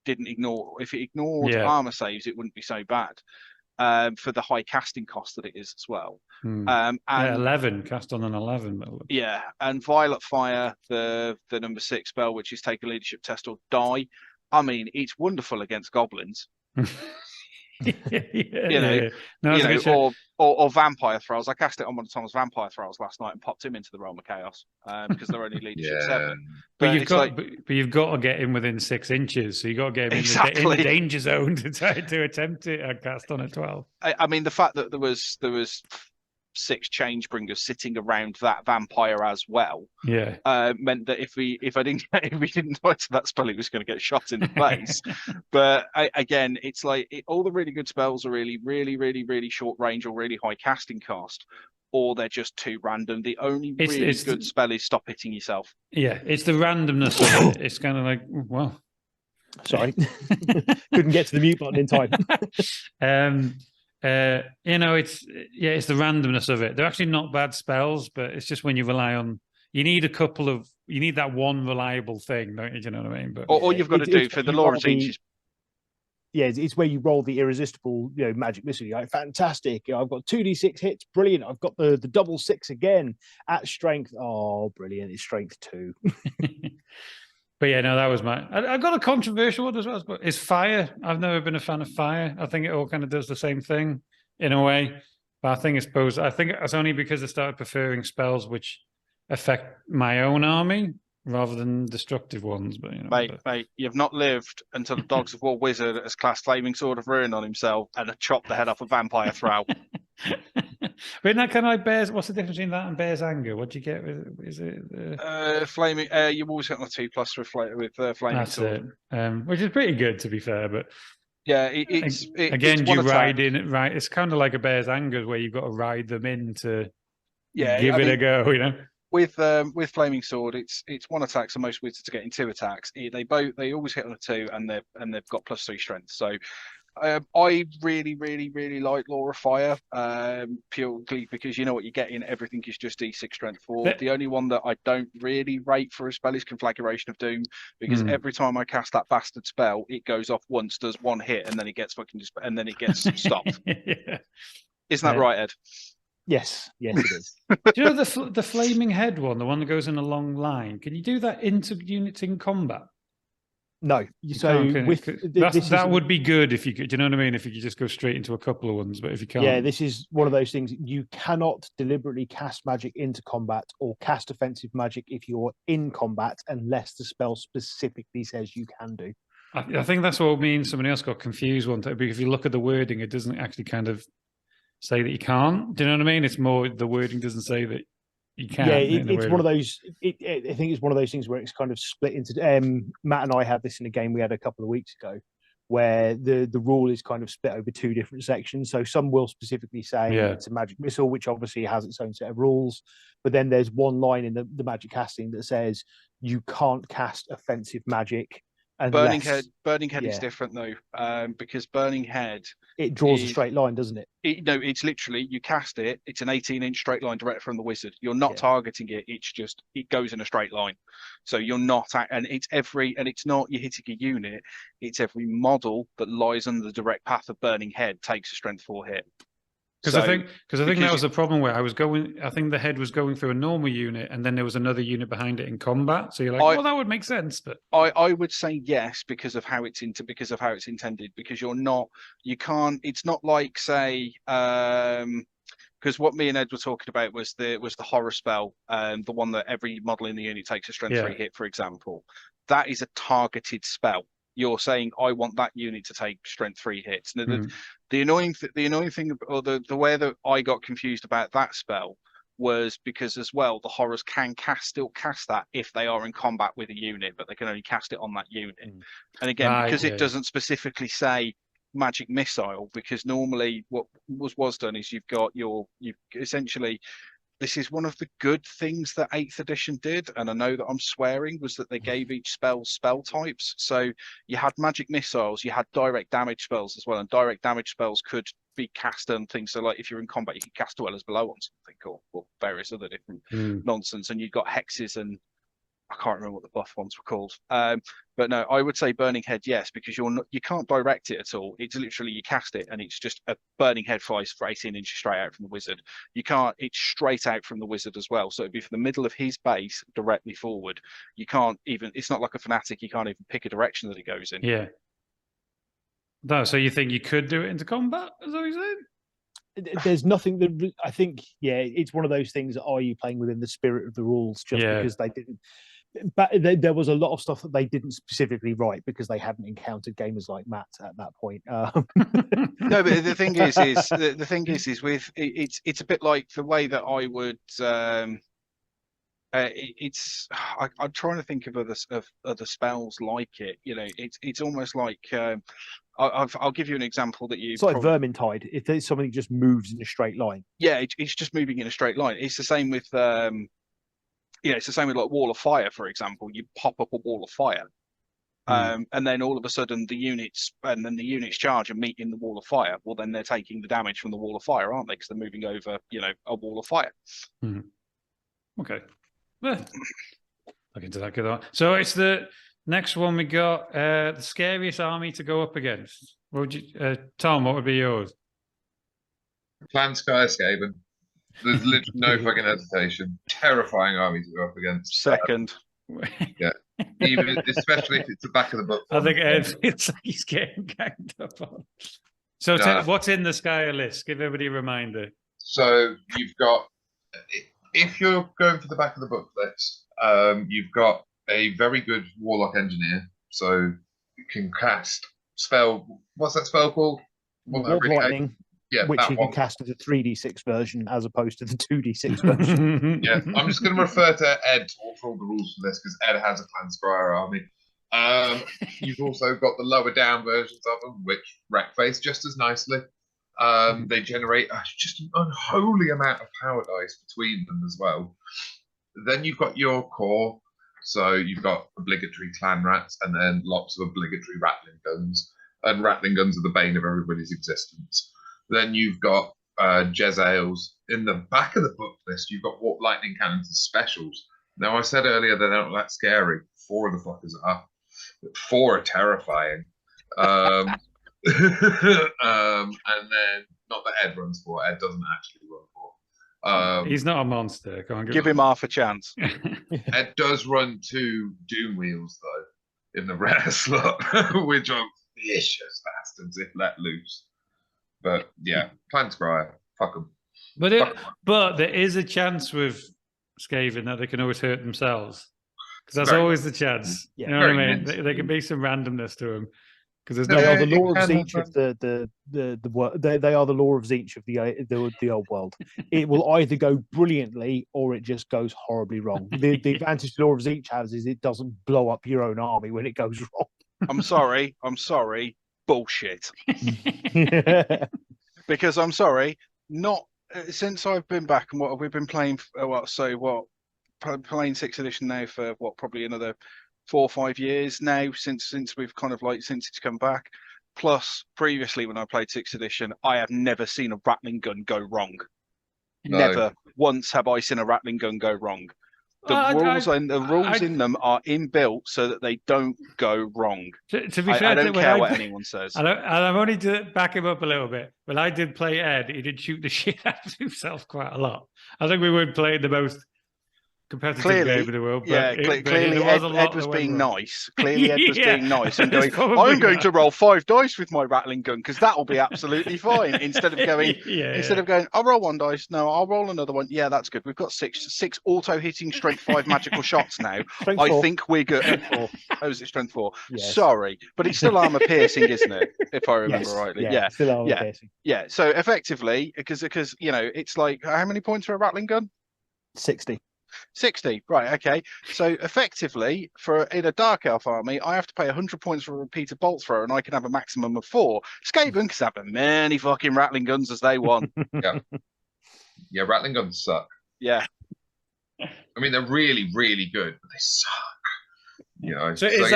ignored armor saves. It wouldn't be so bad. For the high casting cost that it is as well. And 11 cast on an 11. Yeah, and Violet Fire, the number 6 spell, which is take a leadership test or die. I mean, it's wonderful against goblins. Or vampire thralls. I cast it on one of Tom's vampire thralls last night and popped him into the realm of chaos because they're only leadership 7. But you've got to get in within 6 inches, so you got to get him in the danger zone to try to attempt it and cast on a 12. I mean, the fact that there was 6 change bringers sitting around that vampire as well, meant that if we didn't die to that spell, he was going to get shot in the face. But again, it's like all the really good spells are really, really, really, really short range or really high casting cost, or they're just too random. The only good spell is stop hitting yourself. Yeah, it's the randomness of it. It's kind of like, well, sorry, couldn't get to the mute button in time. It's the randomness of it. They're actually not bad spells, but it's just when you rely on, you need that one reliable thing, don't you? Do you know what I mean? But all you've got to do for the lore of Zinch is yeah, it's where you roll the irresistible, magic missile. You're like, fantastic! I've got 2d6 hits, brilliant. I've got the double 6 again at strength. Oh, brilliant! It's strength 2. But yeah, no, that was I got a controversial one as well. But is fire? I've never been a fan of fire. I think it all kind of does the same thing in a way. But I think it's only because I started preferring spells which affect my own army rather than destructive ones. But mate, you've not lived until the Dogs of War wizard has cast Flaming Sword of Ruin on himself and a chopped the head off a vampire throw. But isn't that kind of like Bear's? What's the difference between that and Bear's Anger? What do you get with? Is it flaming? You always get on a 2+ with Flaming that's Sword, which is pretty good to be fair. But yeah, again, you ride in right. It's kind of like a Bear's Anger where you've got to ride them in to give it a go. With Flaming Sword, it's one attack, so most wizards are getting 2 attacks. They always hit on a 2, and they've got +3 strength. So I really, really, really like Law of Fire, purely because you know what you're getting. Everything is just D6 strength 4. The only one that I don't really rate for a spell is Conflagration of Doom, because every time I cast that bastard spell, it goes off once, does 1 hit, and then it gets and then it gets stopped. Yeah. Isn't that right, Ed? Yes, it is. Do you know the flaming head one, the one that goes in a long line? Can you do that into units in combat? No, so that would be good if you could. Do you know what I mean? If you could just go straight into a couple of ones, but if you can't, yeah, this is one of those things. You cannot deliberately cast magic into combat or cast offensive magic if you're in combat, unless the spell specifically says you can do. I think that's what me and somebody else got confused one time. Because if you look at the wording, it doesn't actually kind of say that you can't. Do you know what I mean? It's more the wording doesn't say that you can. Yeah, it's one of those. I think it's one of those things where it's kind of split into. Matt and I had this in a game we had a couple of weeks ago, where the rule is kind of split over 2 different sections. So some will specifically say it's a magic missile, which obviously has its own set of rules. But then there's one line in the magic casting that says you can't cast offensive magic. Burning Head is different though, because Burning Head it draws a straight line, doesn't it? No, it's literally you cast it. It's an 18-inch straight line direct from the wizard. You're not targeting it. It's just it goes in a straight line. So you're not, and it's not you're hitting a unit. It's every model that lies under the direct path of Burning Head takes a strength 4 hit. Because I think that was the problem where I think the head was going through a normal unit, and then there was another unit behind it in combat. So you're like, well, that would make sense. But I would say yes because of how it's intended. Because you can't. It's not like say, because what me and Ed were talking about was the horror spell, the one that every model in the unit takes a strength 3 hit, for example. That is a targeted spell. You're saying I want that unit to take strength 3 hits. Now, the annoying thing, or the way that I got confused about that spell was because as well the horrors can still cast that if they are in combat with a unit, but they can only cast it on that unit. And again, because it doesn't specifically say magic missile, because normally what was done is you've essentially. This is one of the good things that 8th edition did, and I know that I'm swearing, was that they gave each spell types. So you had magic missiles, you had direct damage spells as well, and direct damage spells could be cast on things. So like if you're in combat, you could cast dwellers below on something or various other different nonsense. And you've got hexes and I can't remember what the buff ones were called. But no, I would say Burning Head, yes, because you can't direct it at all. It's literally you cast it and it's just a Burning Head flies for 18 inches straight out from the wizard. It's straight out from the wizard as well. So it'd be from the middle of his base directly forward. It's not like a fanatic, you can't even pick a direction that it goes in. Yeah. No, so you think you could do it into combat, is that what you're saying? There's nothing that I think, it's one of those things that are you playing within the spirit of the rules because they didn't. But there was a lot of stuff that they didn't specifically write because they hadn't encountered gamers like Matt at that point. No, but the thing is with it's a bit like the way that I would. I'm trying to think of other spells like it. It's almost like. I'll give you an example that you. It's like Vermintide. If there's something that just moves in a straight line. Yeah, it's just moving in a straight line. It's the same with. It's the same with like Wall of Fire, for example. You pop up a Wall of Fire, and then all of a sudden the units charge and meet in the Wall of Fire. Well, then they're taking the damage from the Wall of Fire, aren't they? Because they're moving over, a Wall of Fire. Okay. Well, look into that. So it's the Next one we got the scariest army to go up against. What would you, Tom? What would be yours? Clan Skyskaven. There's literally no fucking hesitation. Terrifying army to go up against. Second. Yeah. Even especially if it's the back of the book. I think it's like he's getting ganged up on. So what's in the Skyer list? Give everybody a reminder. So you've got, if you're going for the back of the book list, you've got a very good Warlock Engineer. So you can cast spell. What's that spell called? Warp Lightning. Yeah, which you can cast as a 3d6 version as opposed to the 2d6 version. Yeah, I'm just going to refer to Ed for all the rules for this because Ed has a Clan Scryer army. You've also got the lower down versions of them, which wreck face just as nicely. They generate just an unholy amount of power dice between them as well. Then you've got your core. So you've got obligatory clan rats and then lots of obligatory rattling guns. And rattling guns are the bane of everybody's existence. Then you've got Jezzails. In the back of the book list, you've got Warp Lightning Cannons and Specials. Now, I said earlier they're not that scary. 4 of the fuckers are. 4 are terrifying. And then, not that Ed runs 4. Ed doesn't actually run 4. He's not a monster. Come on, give him half a chance. Ed does run 2 Doom Wheels, though, in the rare slot, which are vicious bastards if let loose. But yeah, Clan Scryer, fuck them. But there is a chance with Skaven that they can always hurt themselves. Because that's always the chance. Yeah. You know what I mean? There can be some randomness to them. Because they are the law of Zeech of they are the law of Zeech of the old world. It will either go brilliantly or it just goes horribly wrong. The advantage the law of Zeech has is it doesn't blow up your own army when it goes wrong. I'm sorry. Bullshit. Because I'm sorry, not since I've been back and what have we been playing? Playing 6th edition now for probably another 4 or 5 years now since we've kind of since it's come back. Plus, previously when I played 6th edition, I have never seen a rattling gun go wrong. No. Never once have I seen a rattling gun go wrong. The rules in them are inbuilt so that they don't go wrong. To be fair, I don't care what anyone says. And I'm only to back him up a little bit. When I did play Ed, he did shoot the shit out of himself quite a lot. I think we weren't playing the most competitive game in the world. But clearly Ed was being nice. Clearly Ed was being nice and going, I'm going to roll 5 dice with my rattling gun because that'll be absolutely fine. Instead of going, I'll roll 1 dice. No, I'll roll another one. Yeah, that's good. We've got six auto-hitting strength 5 magical shots now. I think we're good. Oh, is it strength 4? Yes. Sorry. But it's still armor piercing, isn't it? If I remember rightly. Yeah. Still armor piercing. Yeah. So effectively, because it's like, how many points for a rattling gun? 60. 60, right? Okay, so effectively, in a Dark Elf army, I have to pay 100 points for a repeated bolt thrower, and I can have a maximum of 4. Skaven can have as many fucking rattling guns as they want. Yeah, rattling guns suck. Yeah, I mean they're really, really good, but they suck. You know. So is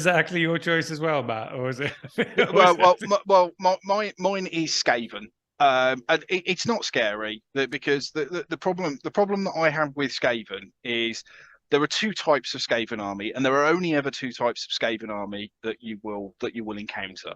that actually your choice as well, Matt, or is it? Mine is Skaven. And it's not scary because the problem that I have with Skaven is there are 2 types of Skaven army, and there are only ever 2 types of Skaven army that you will encounter.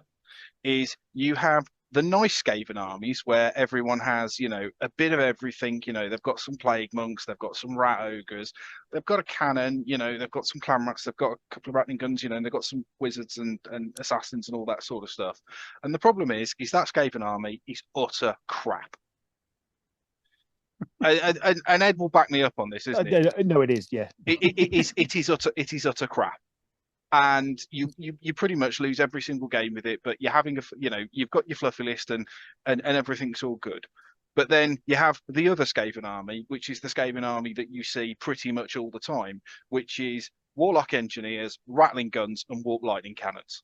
Is you have the nice Skaven armies where everyone has, a bit of everything. They've got some plague monks, they've got some rat ogres, they've got a cannon, they've got some clan rats, they've got a couple of rattling guns, and they've got some wizards and assassins and all that sort of stuff. And the problem is that Skaven army is utter crap. and Ed will back me up on this, isn't it? No, it is. Yeah, it is utter crap. And you pretty much lose every single game with it, but you're having you've got your fluffy list and everything's all good. But then you have the other Skaven army, which is the Skaven army that you see pretty much all the time, which is Warlock Engineers, rattling guns, and Warp Lightning Cannons.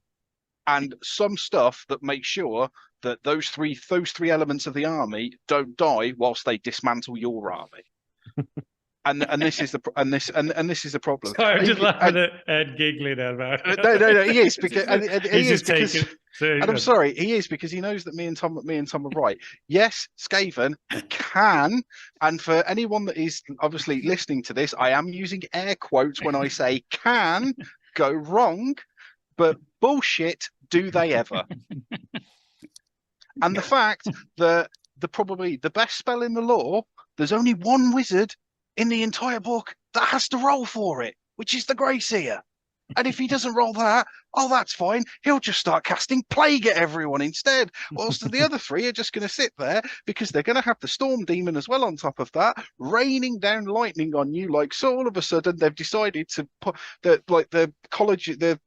And some stuff that makes sure that those three elements of the army don't die whilst they dismantle your army. And this is the problem. Sorry, I'm just laughing at Ed giggling about it. No, he is because and I'm sorry, he is because he knows that me and Tom are right. Yes, Skaven can, and for anyone that is obviously listening to this, I am using air quotes when I say can go wrong, but bullshit, do they ever? And the fact that probably the best spell in the lore, there's only one wizard in the entire book that has to roll for it, which is the Grey Seer. And if he doesn't roll that, oh, that's fine. He'll just start casting Plague at everyone instead. Whilst the other three are just going to sit there because they're going to have the Storm Demon as well on top of that, raining down lightning on you. Like, so all of a sudden they've decided to put the college, the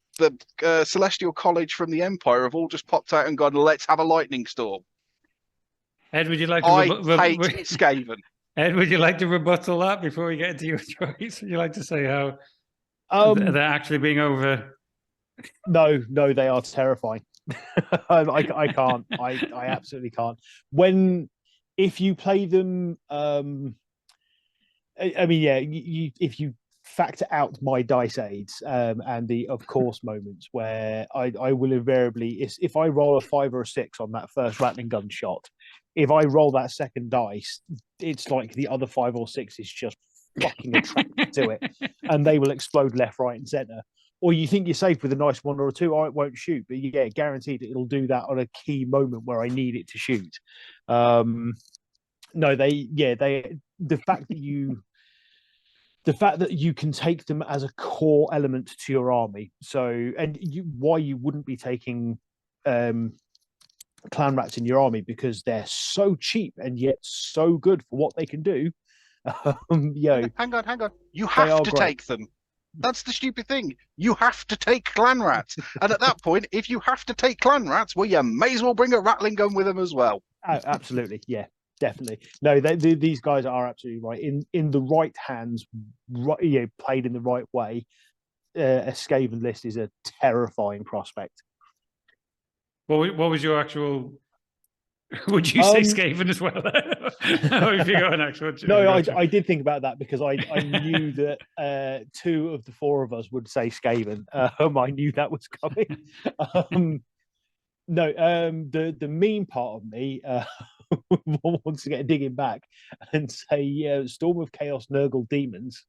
Celestial College from the Empire have all just popped out and gone, let's have a lightning storm. Ed, would you like to I hate Skaven. Ed, would you like to rebuttal that before we get into your choice? Would you like to say how they're actually being over? No, they are terrifying. I can't. I absolutely can't. If you play them, I mean, yeah, if you factor out my dice aids and the of course moments where I will invariably, if I roll a 5 or a 6 on that first rattling gun shot, if I roll that second dice, it's like the other 5 or 6 is just fucking attracted to it, and they will explode left, right, and center. Or you think you're safe with a nice 1 or a 2, it won't shoot, but yeah, guaranteed it'll do that on a key moment where I need it to shoot. The fact that you can take them as a core element to your army. So, why you wouldn't be taking clan rats in your army, because they're so cheap and yet so good for what they can do. Hang on. You have to take them. That's the stupid thing. You have to take clan rats. And at that point, if you have to take clan rats, well, you may as well bring a rattling gun with them as well. Oh, absolutely. Yeah, definitely. No, these guys are absolutely right. In the right hands, right, played in the right way, a Skaven list is a terrifying prospect. What was your actual? Would you say Skaven as well? If you got an actual? No, I did think about that because I knew that 2 of the 4 of us would say Skaven. I knew that was coming. The mean part of me wants to get digging back and say Storm of Chaos Nurgle Demons.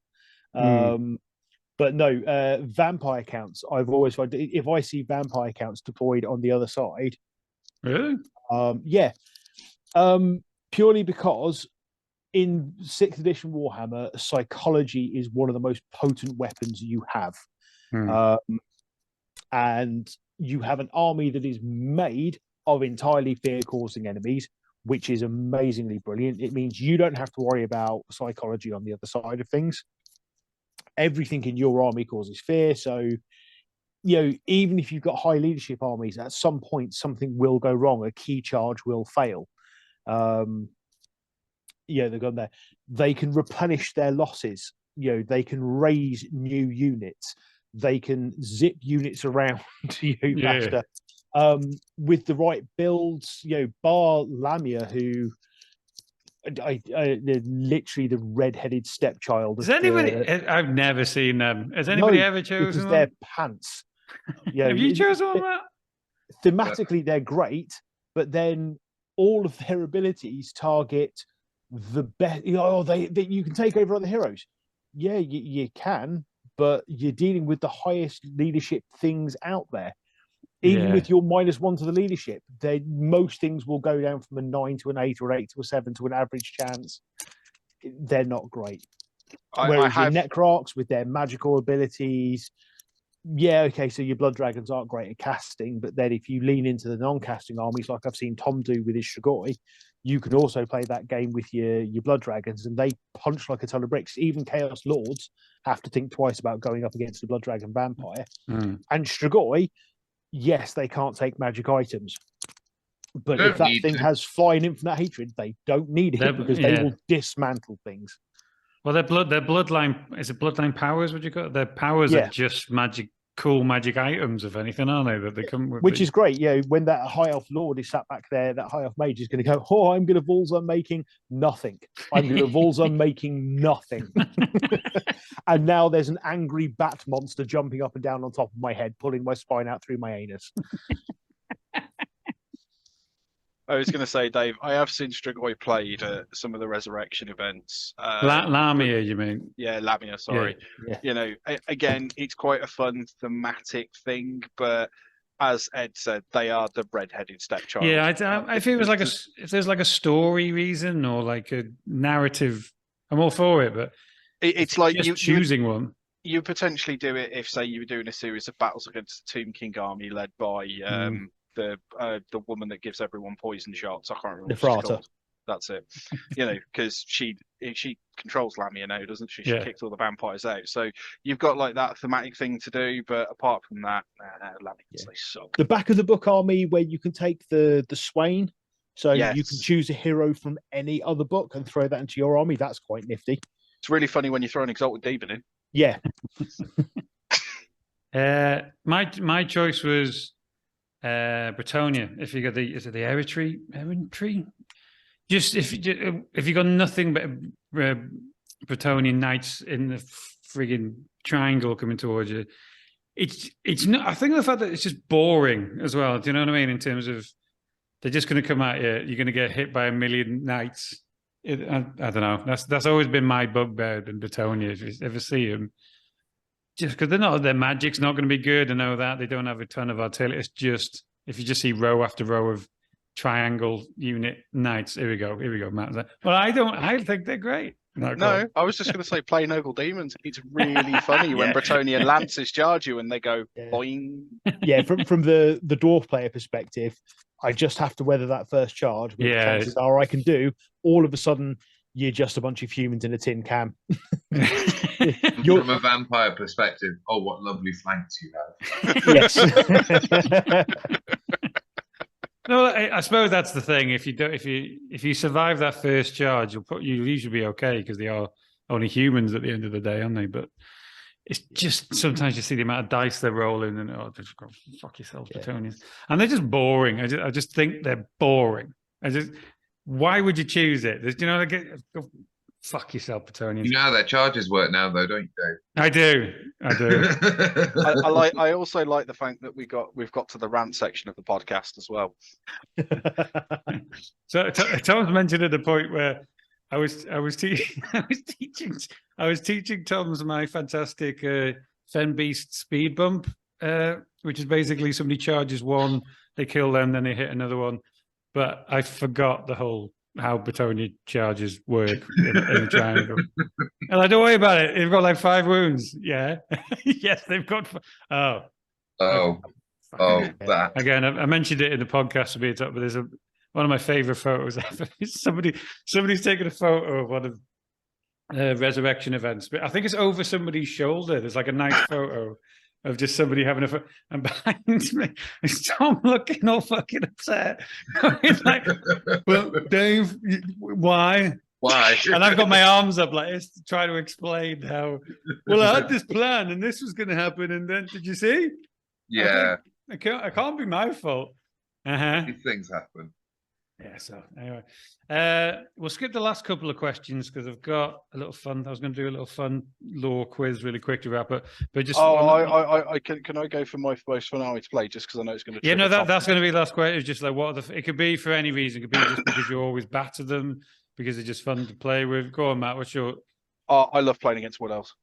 But no, vampire counts. I've always found if I see vampire counts deployed on the other side. Really? Purely because in 6th edition Warhammer, psychology is one of the most potent weapons you have. And you have an army that is made of entirely fear-causing enemies, which is amazingly brilliant. It means you don't have to worry about psychology on the other side of things. Everything in your army causes fear, so even if you've got high leadership armies, at some point something will go wrong. A key charge will fail. They've gone there. They can replenish their losses. They can raise new units. They can zip units around faster. With the right builds, bar Lamia, who literally the red-headed stepchild. Has anybody? I've never seen them. Has anybody ever chosen because them? They're pants. Have you chosen one? That? Thematically, they're great, but then all of their abilities target the best. You can take over other heroes. Yeah, you can, but you're dealing with the highest leadership things out there. Even with your -1 to the leadership, most things will go down from a 9 to an 8 or an 8 to a 7 to an average chance. They're not great. Whereas your Necrarchs with their magical abilities, so your Blood Dragons aren't great at casting, but then if you lean into the non-casting armies, like I've seen Tom do with his Strigoi, you can also play that game with your Blood Dragons, and they punch like a ton of bricks. Even Chaos Lords have to think twice about going up against the Blood Dragon Vampire. And Strigoi, yes, they can't take magic items, but if that thing has flying infinite hatred, they don't need it because they will dismantle things. Well, their bloodline is it bloodline powers? Would you call it? Their powers are just cool magic items, if anything, aren't they? That they come with, which is great. When that high elf lord is sat back there, that high elf mage is going to go, "Oh, I'm going to Volza making nothing. I'm going to Volza making nothing." And now there's an angry bat monster jumping up and down on top of my head, pulling my spine out through my anus. I was going to say, Dave, I have seen Strigoi played at some of the resurrection events. Lamia, you mean? Yeah, Lamia, sorry. Yeah. You know, again, it's quite a fun thematic thing, but as Ed said, they are the red-headed stepchild. Yeah, if it was like if there's like a story reason or like a narrative, I'm all for it. But it's like just choosing one. You potentially do it if, say, you were doing a series of battles against the Tomb King army led by the woman that gives everyone poison shots. I can't remember what she's called. That's it. You know, because she controls Lamia now, doesn't she? She kicked all the vampires out. So you've got like that thematic thing to do, but apart from that, Lamia they suck. The back of the book army where you can take the Swain, so you can choose a hero from any other book and throw that into your army. That's quite nifty. It's really funny when you throw an Exalted Demon in. Yeah. My choice was Bretonia. If you got is it the Eritrea? Just if you got nothing but Bretonian knights in the frigging triangle coming towards you, it's not. I think the fact that it's just boring as well. Do you know what I mean? In terms of they're just going to come at you. You're going to get hit by a million knights. I don't know. That's always been my bugbear in Bretonia. If you ever see them, just because their magic's not going to be good. I know that they don't have a ton of artillery. It's just if you just see row after row of triangle unit knights. Here we go, Matt. Well, I think they're great. No, I was just going to say play Noble Demons. It's really funny when Bretonian lances charge you and they go boing. Yeah, from the dwarf player perspective, I just have to weather that first charge. Which chances are I can do. All of a sudden, you're just a bunch of humans in a tin can. From a vampire perspective, oh, what lovely flanks you have. Yes. No, I suppose that's the thing. If you survive that first charge, you'll usually be okay because they are only humans at the end of the day, aren't they? But it's just sometimes you see the amount of dice they're rolling, and just go fuck yourselves, Bretonians, and they're just boring. I just think they're boring. Why would you choose it? You know, go fuck yourself, Bretonians. You know how their charges work now, though, don't you, Dave? I do. I also like the fact that we've got to the rant section of the podcast as well. So Tom's mentioned at the point where I was teaching Tom's my fantastic Fen Beast speed bump, which is basically somebody charges one, they kill them, then they hit another one. But I forgot the whole how Bretonia charges work in the triangle. And I don't worry about it. They've got like 5 wounds. Yeah. Yes, they've got. That. Again, I mentioned it in the podcast a bit, but there's one of my favorite photos ever. Somebody's taken a photo of one of resurrection events, but I think it's over somebody's shoulder. There's like a nice photo of just somebody having a photo, and behind me is Tom looking all fucking upset. It's like, well, Dave, why? Why? And I've got my arms up like this to try to explain how. Well, I had this plan, and this was going to happen, and then did you see? Yeah. It can't be my fault. These things happen. Yeah, so anyway, we'll skip the last couple of questions because I've got a little fun. I was going to do a little fun lore quiz really quick to wrap up, but just can I go for my most fun army to play just because I know it's going to. Yeah, no, that's going to be the last question. It's just like it could be for any reason. It could be just because you always batter them because they're just fun to play with. Go on, Matt. What's your? I love playing against Wood Elves.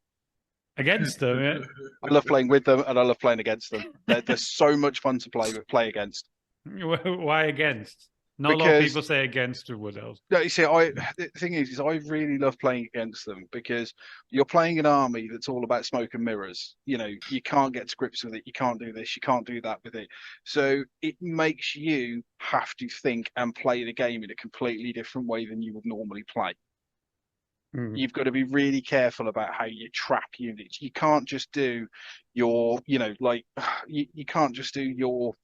Against them, yeah. I love playing with them, and I love playing against them. They're so much fun to play against. Why against? Not a lot of people say against the Wood Elves. No, you see, the thing is I really love playing against them because you're playing an army that's all about smoke and mirrors. You know, you can't get to grips with it. You can't do this. You can't do that with it. So it makes you have to think and play the game in a completely different way than you would normally play. You've got to be really careful about how you trap units. You can't just do your, you can't just do your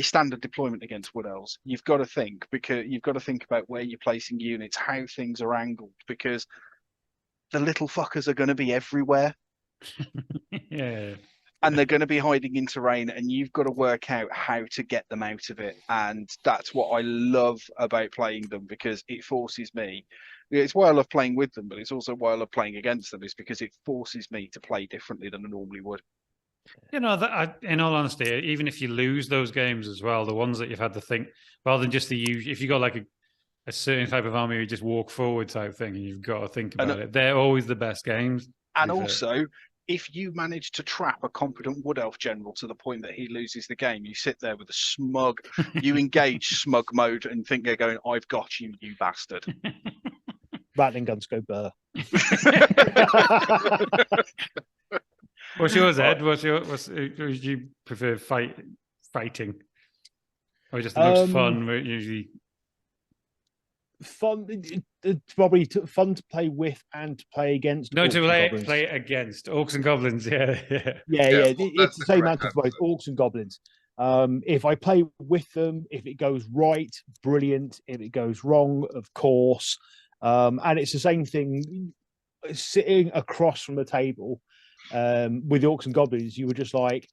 standard deployment against Wood Elves. You've got to think about where you're placing units, how things are angled, because the little fuckers are going to be everywhere. Yeah. And they're going to be hiding in terrain, and you've got to work out how to get them out of it. And that's what I love about playing them, because it forces me. It's why I love playing with them, but it's also why I love playing against them, is because it forces me to play differently than I normally would. You know, in all honesty, even if you lose those games as well, the ones that you've had to think, rather than just the usual, if you got like a certain type of army where you just walk forward type thing and you've got to think about it, they're always the best games. And also, if you manage to trap a competent Wood Elf general to the point that he loses the game, you sit there with a smug, you engage smug mode and think they're going, I've got you, you bastard. Rattling guns go burr. What's yours, Ed? Would you prefer fighting? Or just the most fun, usually? Fun, it's probably fun to play with and to play against. No, to play against Orcs and Goblins. Yeah. It's the same answer for both Orcs and Goblins. If I play with them, if it goes right, brilliant. If it goes wrong, of course. And it's the same thing sitting across from the table with the Orcs and Goblins. You were just like,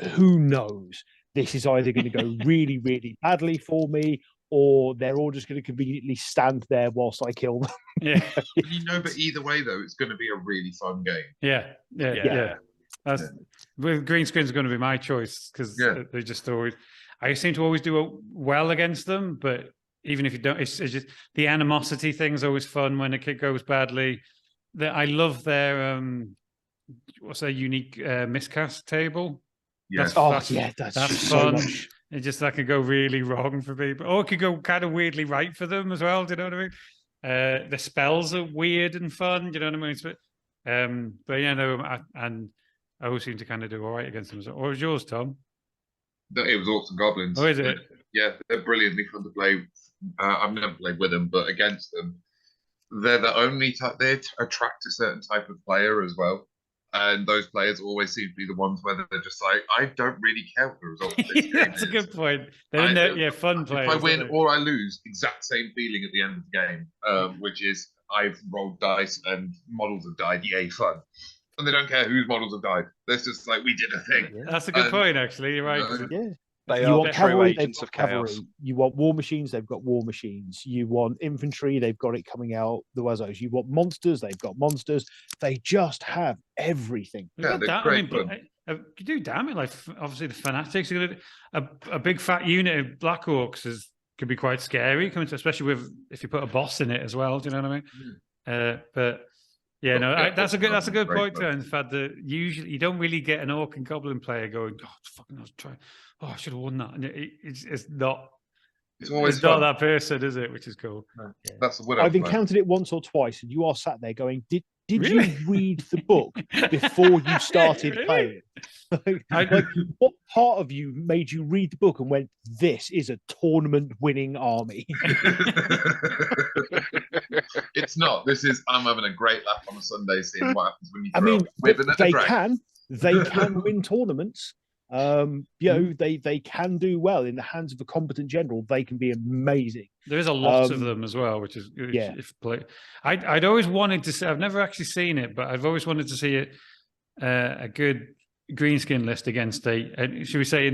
who knows? This is either going to go really, really badly for me, or they're all just going to conveniently stand there whilst I kill them. Yeah. But either way, though, it's going to be a really fun game. Yeah. With green screen's going to be my choice because they just always. I seem to always do well against them, but even if you don't, it's just the animosity thing's always fun when a kid goes badly. I love their what's their unique miscast table. Yes. That's fun. It just that could go really wrong for people, or it could go kind of weirdly right for them as well. Do you know what I mean? The spells are weird and fun. Do you know what I mean? But yeah, no, and I always seem to kind of do all right against them. What was yours, Tom? It was Orcs and Goblins. Oh, is it? Yeah, they're brilliantly fun to play. I've never played with them, but against them, they're the only type. They attract a certain type of player as well. And those players always seem to be the ones where they're just like, I don't really care what the result of this game That's a good point. They're fun players. If I win or I lose, exact same feeling at the end of the game, which is I've rolled dice and models have died. Yay, fun. And they don't care whose models have died. They're just like, we did a thing. That's a good point, actually. You're right. You want cavalry, they've got cavalry. You want war machines, they've got war machines. You want infantry, they've got it coming out the Wazzos. You want monsters, they've got monsters. They just have everything. Yeah, they're great. You do damn it. Like obviously the fanatics, a big fat unit of Black Orcs could be quite scary, especially if you put a boss in it as well. Do you know what I mean? But yeah, that's a good point. In the fact that usually you don't really get an Orc and Goblin player going, oh, fucking, I was trying. Oh, I should have won that. And it's not. It's always not that person, is it? Which is cool. No. Yeah. That's what I've encountered it once or twice, and you are sat there going, "Did really? You read the book before you started playing? Like, what part of you made you read the book and went, "This is a tournament-winning army"? It's not. This is. I'm having a great laugh on a Sunday, seeing what happens when you throw a ribbon at the dragon. They can win tournaments. They can do well in the hands of a competent general. They can be amazing. There is a lot of them as well, which is I'd always wanted to see. I've never actually seen it, but I've always wanted to see a good greenskin list against should we say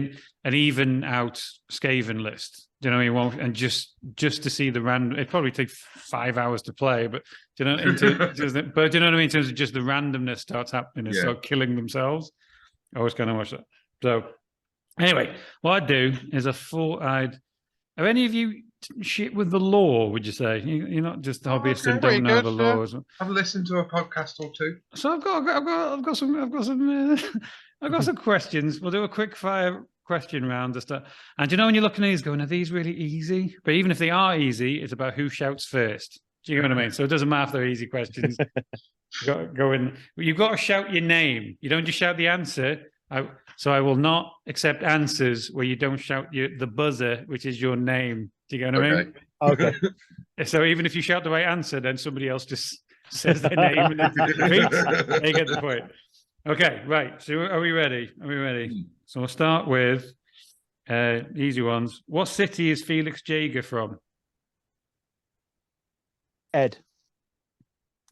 an even out Skaven list. Do you know what I mean? And just to see the random. It'd probably take 5 hours to play, but do you know? But do you know what I mean? In terms of just the randomness starts happening and start killing themselves. I always kind of watch that. So, anyway, what I'd do is I thought Are any of you shit with the law, would you say? You're not just hobbyists and don't know the law. I've listened to a podcast or two. So I've got some questions. We'll do a quick fire question round to start. And you know when you're looking at these going, are these really easy? But even if they are easy, it's about who shouts first. Do you know what I mean? So it doesn't matter if they're easy questions. Go in. You've got to shout your name. You don't just shout the answer. So I will not accept answers where you don't shout the buzzer, which is your name. Do you get what I mean? Okay. So even if you shout the right answer, then somebody else just says their name and then repeats. You get the point. Okay, right. So are we ready? So we'll start with easy ones. What city is Felix Jaeger from? Ed.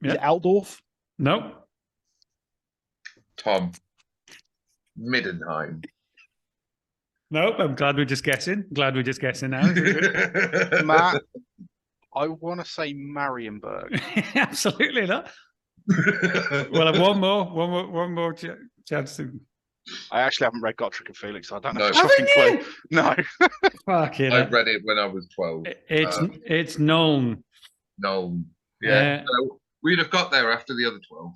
Is it Altdorf? No. Tom. Middenheim. No, I'm glad we're just guessing. Now. Matt, I want to say Marienburg. Absolutely not. We'll have one more chance to I actually haven't read Gotrek and Felix, so I don't know No. a fucking clue. No. Fucking I hell. read it when I was 12. It's known. No. Yeah. So we'd have got there after the other 12.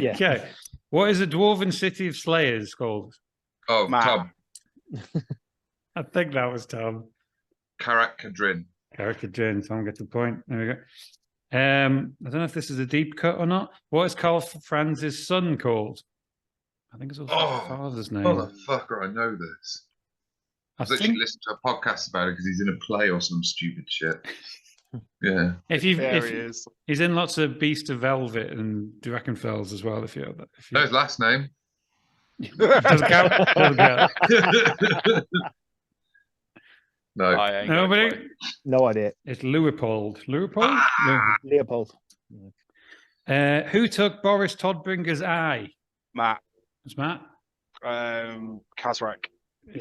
Yeah. Okay. What is the dwarven city of Slayers called? Oh, Matt. Tom. I think that was Tom. Karak Kadrin. Character Jane. Tom gets the point. There we go. I don't know if this is a deep cut or not. What is Karl Franz's son called? I think it's also his father's name. Motherfucker, I know this. I I've actually listened to a podcast about it because he's in a play or some stupid shit. Yeah. if There he if is. he's in lots of Beast of Velvet and Drachenfels as well. If you No, his last name. doesn't count. Doesn't count. No. I ain't got a Nobody. clue. No idea. It's Leopold. Leopold. Leopold. Who took Boris Todbringer's eye? Matt. It's Matt. Kazrak.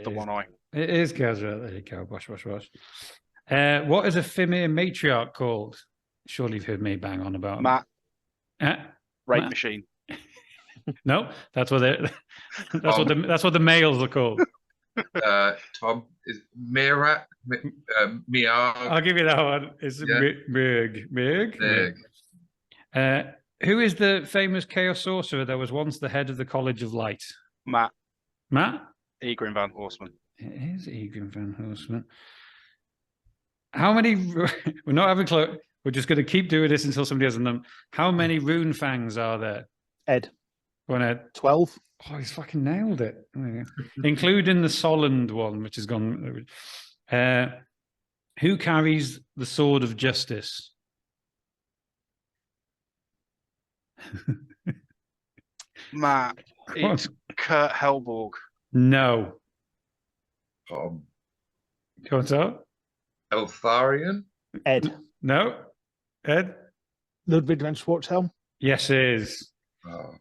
The one eye. It is Gazra. There you go. Wash. What is a Fimir matriarch called? Surely you've heard me bang on about Matt. Rape Matt? machine. No, that's what that's what the males are called. Tom is Mirak. Miar. I'll give you that one. It's Mirg. Who is the famous chaos sorcerer that was once the head of the College of Light? Matt. Egrin Van Horseman. It is Egrin Van Horseman. How many? We're not having close. We're just going to keep doing this until somebody has a number. How many rune fangs are there? Ed. Go on, Ed. 12. Oh, he's fucking nailed it. Including the Solend one, which has gone. Who carries the sword of justice? Matt. It's Kurt Helborg. No. Tom. Go on, so. Eltharion. Ed. No. Ed? Ludwig van Schwarzhelm. Yes, it is. Oh.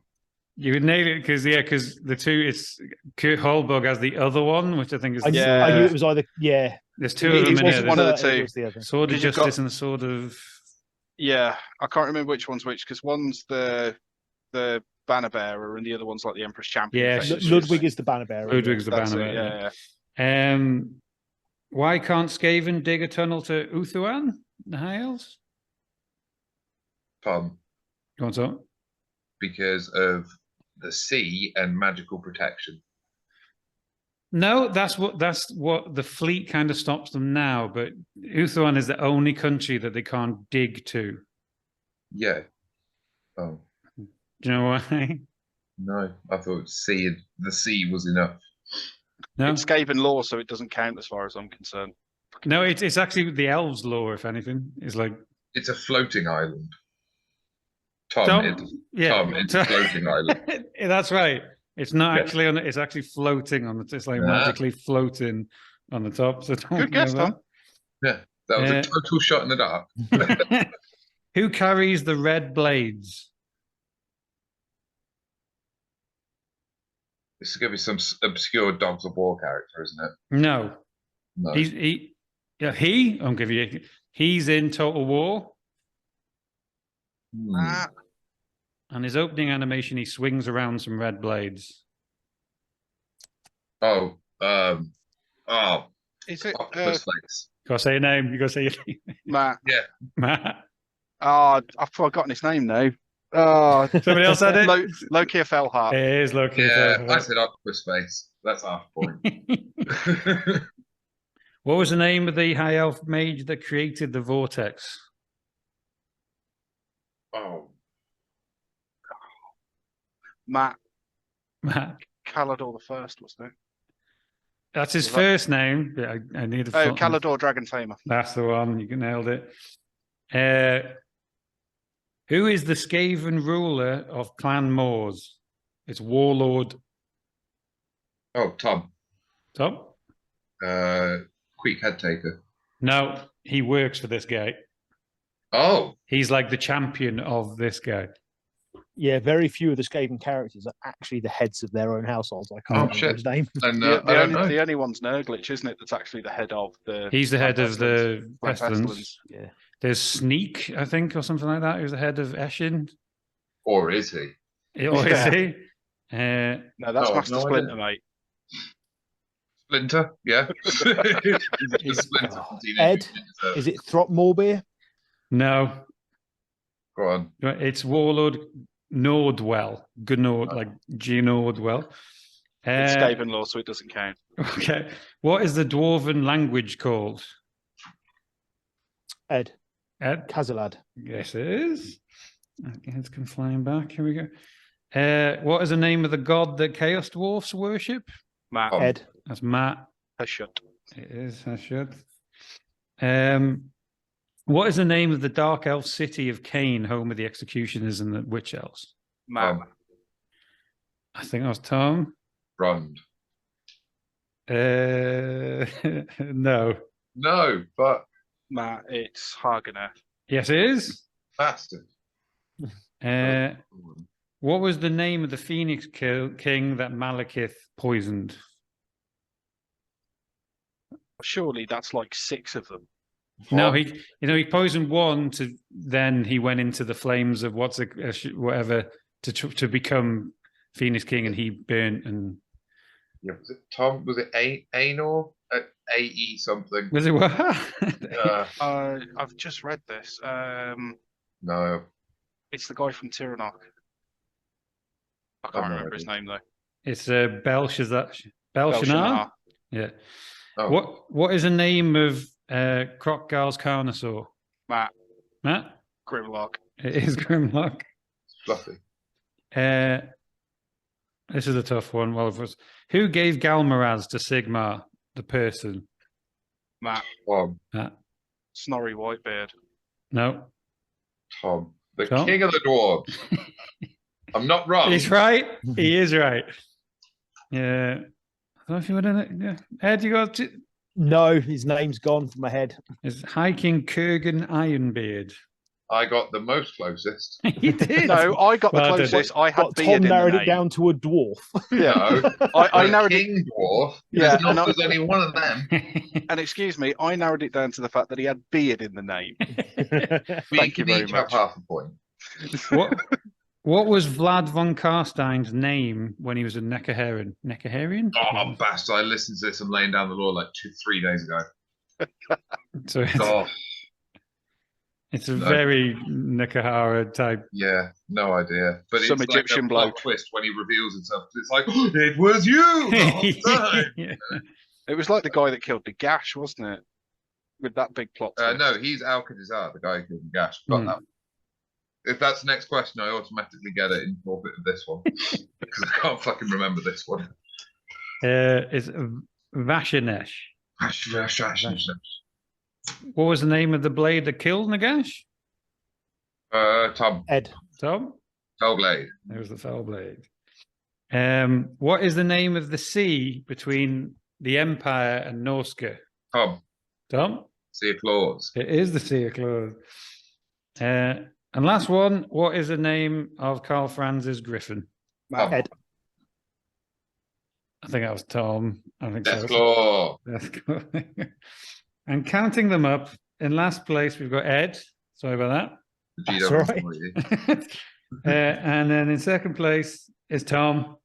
You would nail it because the two, it's Kurt Holberg as the other one, which I think is. I knew it was either. Yeah. There's two of them in wasn't there. one of the There's two. Sword of 'Cause you've Justice got- and the Sword of. Yeah, I can't remember which one's which because one's the banner bearer and the other one's like the Empress Champion. Yeah, thing. Ludwig is the banner bearer. Ludwig's the That's banner. it, yeah. Why can't Skaven dig a tunnel to Uthuan, the High Elves? Tom. Go on, so. Because of the sea and magical protection. No, that's what the fleet kind of stops them now. But Uthuan is the only country that they can't dig to. Yeah. Oh. Do you know why? No, I thought the sea was enough. No, It's Skaven law, so it doesn't count as far as I'm concerned. no, it's actually the elves' law. If anything, it's like It's a floating island. Tom, it's a floating island. That's right. It's not Yeah. actually on. It's actually floating on the. It's like Yeah. magically floating on the top. So don't Good guess, know Tom. Yeah, that was a total shot in the dark. that. Who carries the red blades? This is going to be some obscure Dogs of War character, isn't it? No, No. I'll give you. He's in Total War. Ah, And his opening animation, he swings around some red blades. is it Octopus face. Gotta say your name. You gotta say your name. Matt? Yeah. Matt. Oh, I've forgotten his name now. Oh, Somebody else had it? Loki Felhart. It is Loki. Yeah, I said octopus face. That's half a point. What was the name of the high elf mage that created the vortex? Oh, Matt Matt. Calador the First, wasn't it? That's his Was that- first name. I need a Oh, Calador Dragon Tamer. That's the one. You nailed it. Who is the Skaven ruler of Clan Moors? It's Warlord. Tom. Tom? Quick head taker. No, he works for this guy. Oh, He's like the champion of this guy. Yeah, very few of the Skaven characters are actually the heads of their own households. I can't remember shit. his name. and The only one's Nurglitch, isn't it? That's actually the head of the. He's the head of the Black Pestilence. Yeah. There's Sneak, I think, or something like that, who's the head of Eshin. or is he? Or is Yeah. he? No, that's Oh, Master no Splinter, idea. mate. Splinter, yeah. Is- Splinter from Teenage Ed, Mutant Ninja Turtles. is it Throckmorbeer? No, Go on. it's Warlord Nordwell. Gnord, like G Nordwell. It's Skaven law, so it doesn't count. Okay. What is the dwarven language called? Ed, Ed? Kazalad. Yes, it is. Heads come flying back. Here we go. What is the name of the god that Chaos Dwarfs worship? Matt, Oh. Ed, That's Matt. Hashut. It is. I should. What is the name of the Dark Elf city of Cain, home of the executioners and the witch elves? Matt. I think that was Tom. Rund. No. No, but Matt, it's Hagener. Yes, it is. bastard. What was the name of the Phoenix King that Malekith poisoned? Surely that's like 6 of them. No, What? he poisoned one to then he went into the flames of whatever to become Phoenix King, and he burnt and Yeah, was it Tom? Was it Anor? AE something? was it what? I've just read this. No. It's the guy from Tiranoc. I can't remember his name though. It's Belshazzar. Belshazzar. Yeah. Oh. What is the name of Crocgar's Carnosaur? Matt, Matt? Grimlock. It is Grimlock. Fluffy. This is a tough one. Well, who gave Galmaraz to Sigmar, the person? Matt, Tom. Matt? Snorri Whitebeard. No. Tom. The Tom? king of the dwarves. I'm not wrong. He's right. He is right. Yeah. I don't know if you would have it. Yeah. Ed, you got to... No, his name's gone from my head. It's High King Kurgan Ironbeard. I got the most closest. He did. No, I got the Well done. closest. I had But beard Tom in the narrowed name. it down to a dwarf. No. I The narrowed it. king dwarf. Yeah, There's and not there's only one of them. And excuse me, I narrowed it down to the fact that he had beard in the name. We Thank you can very each have much. half a point. What was Vlad von Karstein's name when he was a Necaharian? Necaharian? Oh, bastard. I listened to this and laying down the law like 3 days ago. So Oh, it's a No. very Necahara type. yeah. No idea. But Some it's Egyptian like a plot bloke. twist when he reveals himself. It's like, oh, it was you the whole time. Yeah. It was like the guy that killed the Gash, wasn't it? With that big plot twist. No, he's Al-Qadisar, the guy who killed Gash. Got Hmm. that. If that's the next question, I automatically get it in forfeit of this one. Because I can't fucking remember this one. It's Vashanesh. What was the name of the blade that killed Nagash? Tom. Ed, Tom? Hellblade. There was the fell blade. What is the name of the sea between the Empire and Norska? Tom. Tom? Sea of Claws. It is the Sea of Claws. And last one, what is the name of Karl Franz's griffin? Tom. Ed. I think that was Tom. I think so. Deathclaw. That's cool. And counting them up, in last place we've got Ed. Sorry about The That's GW all right. for you. that. And then in second place is Tom.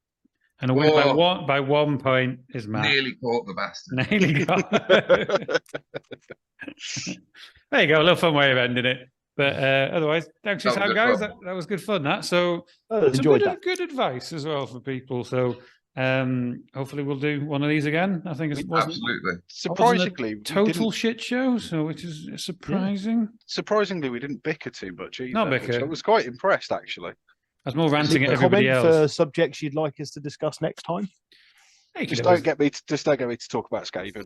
And a win Whoa. by 1 point is Matt. Nearly caught the bastard. Nearly got. There you go, a little fun way of ending it. But otherwise, thanks for your That time, was guys. good fun. That was good fun. That so I some enjoyed good, that. good advice as well for people. So hopefully we'll do one of these again. I think it wasn't Absolutely. Surprisingly, we total didn't- shit show, so which is surprising. surprisingly, we didn't bicker too much either. Not which bicker. I was quite impressed, actually. I was more ranting at Leave a everybody comment else. for subjects you'd like us to discuss next time. Hey, Just kiddos. don't get me to talk about Skaven.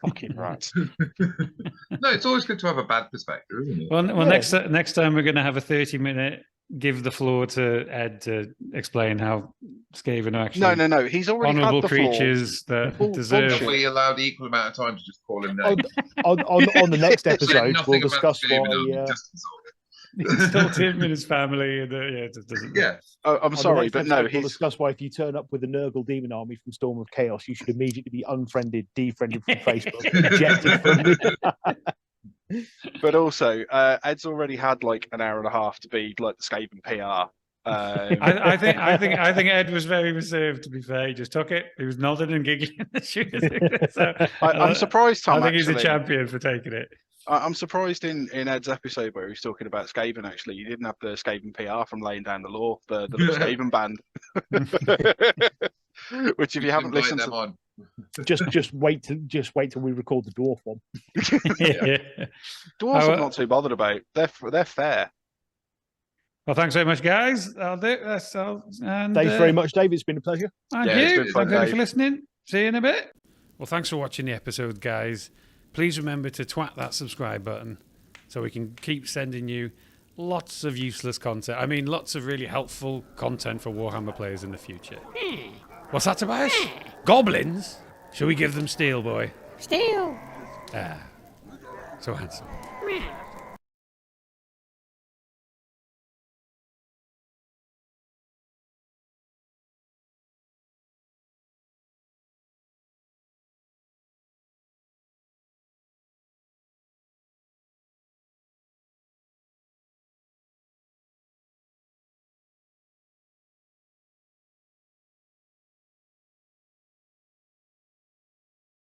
Fucking rats. No, it's always good to have a bad perspective, isn't it? Well, Yeah. next time we're going to have a 30-minute give the floor to Ed to explain how Skaven are actually No. He's already had honourable the floor. creatures that Bull- deserve. Have we allowed equal amount of time to just call him On, names? on the next Said episode, nothing we'll about discuss Skaven, why. I'm just insulted. Insult him and his family, and it just doesn't. Yeah. Oh, I'm on the sorry, next but no, episode, we'll he's discuss why if you turn up with a Nurgle demon army from Storm of Chaos, you should immediately be unfriended, defriended from Facebook, ejected from the. but also Ed's already had like an hour and a half to be like the Skaven PR. I think Ed was very reserved. To be fair, he just took it. He was nodding and giggling. So, I'm surprised, Tom. I think he's a actually. champion for taking it. I'm surprised in Ed's episode where he was talking about Skaven. Actually, you didn't have the Skaven PR from laying down the law, the Skaven band. Which, if you haven't listened to, on. just wait till we record the dwarf one. dwarves I'm not too bothered about. They're fair. Well, thanks very much, guys. I'll do it. That's all. And, Thanks very much, Dave. It's been a pleasure. Thank Yeah, it's you. been fun, Thank you Dave. for listening. See you in a bit. Well, thanks for watching the episode, guys. Please remember to twat that subscribe button so we can keep sending you lots of useless content. I mean, lots of really helpful content for Warhammer players in the future. What's that, Tobias? Goblins? Shall we give them steel, boy? Steel. Ah, so handsome.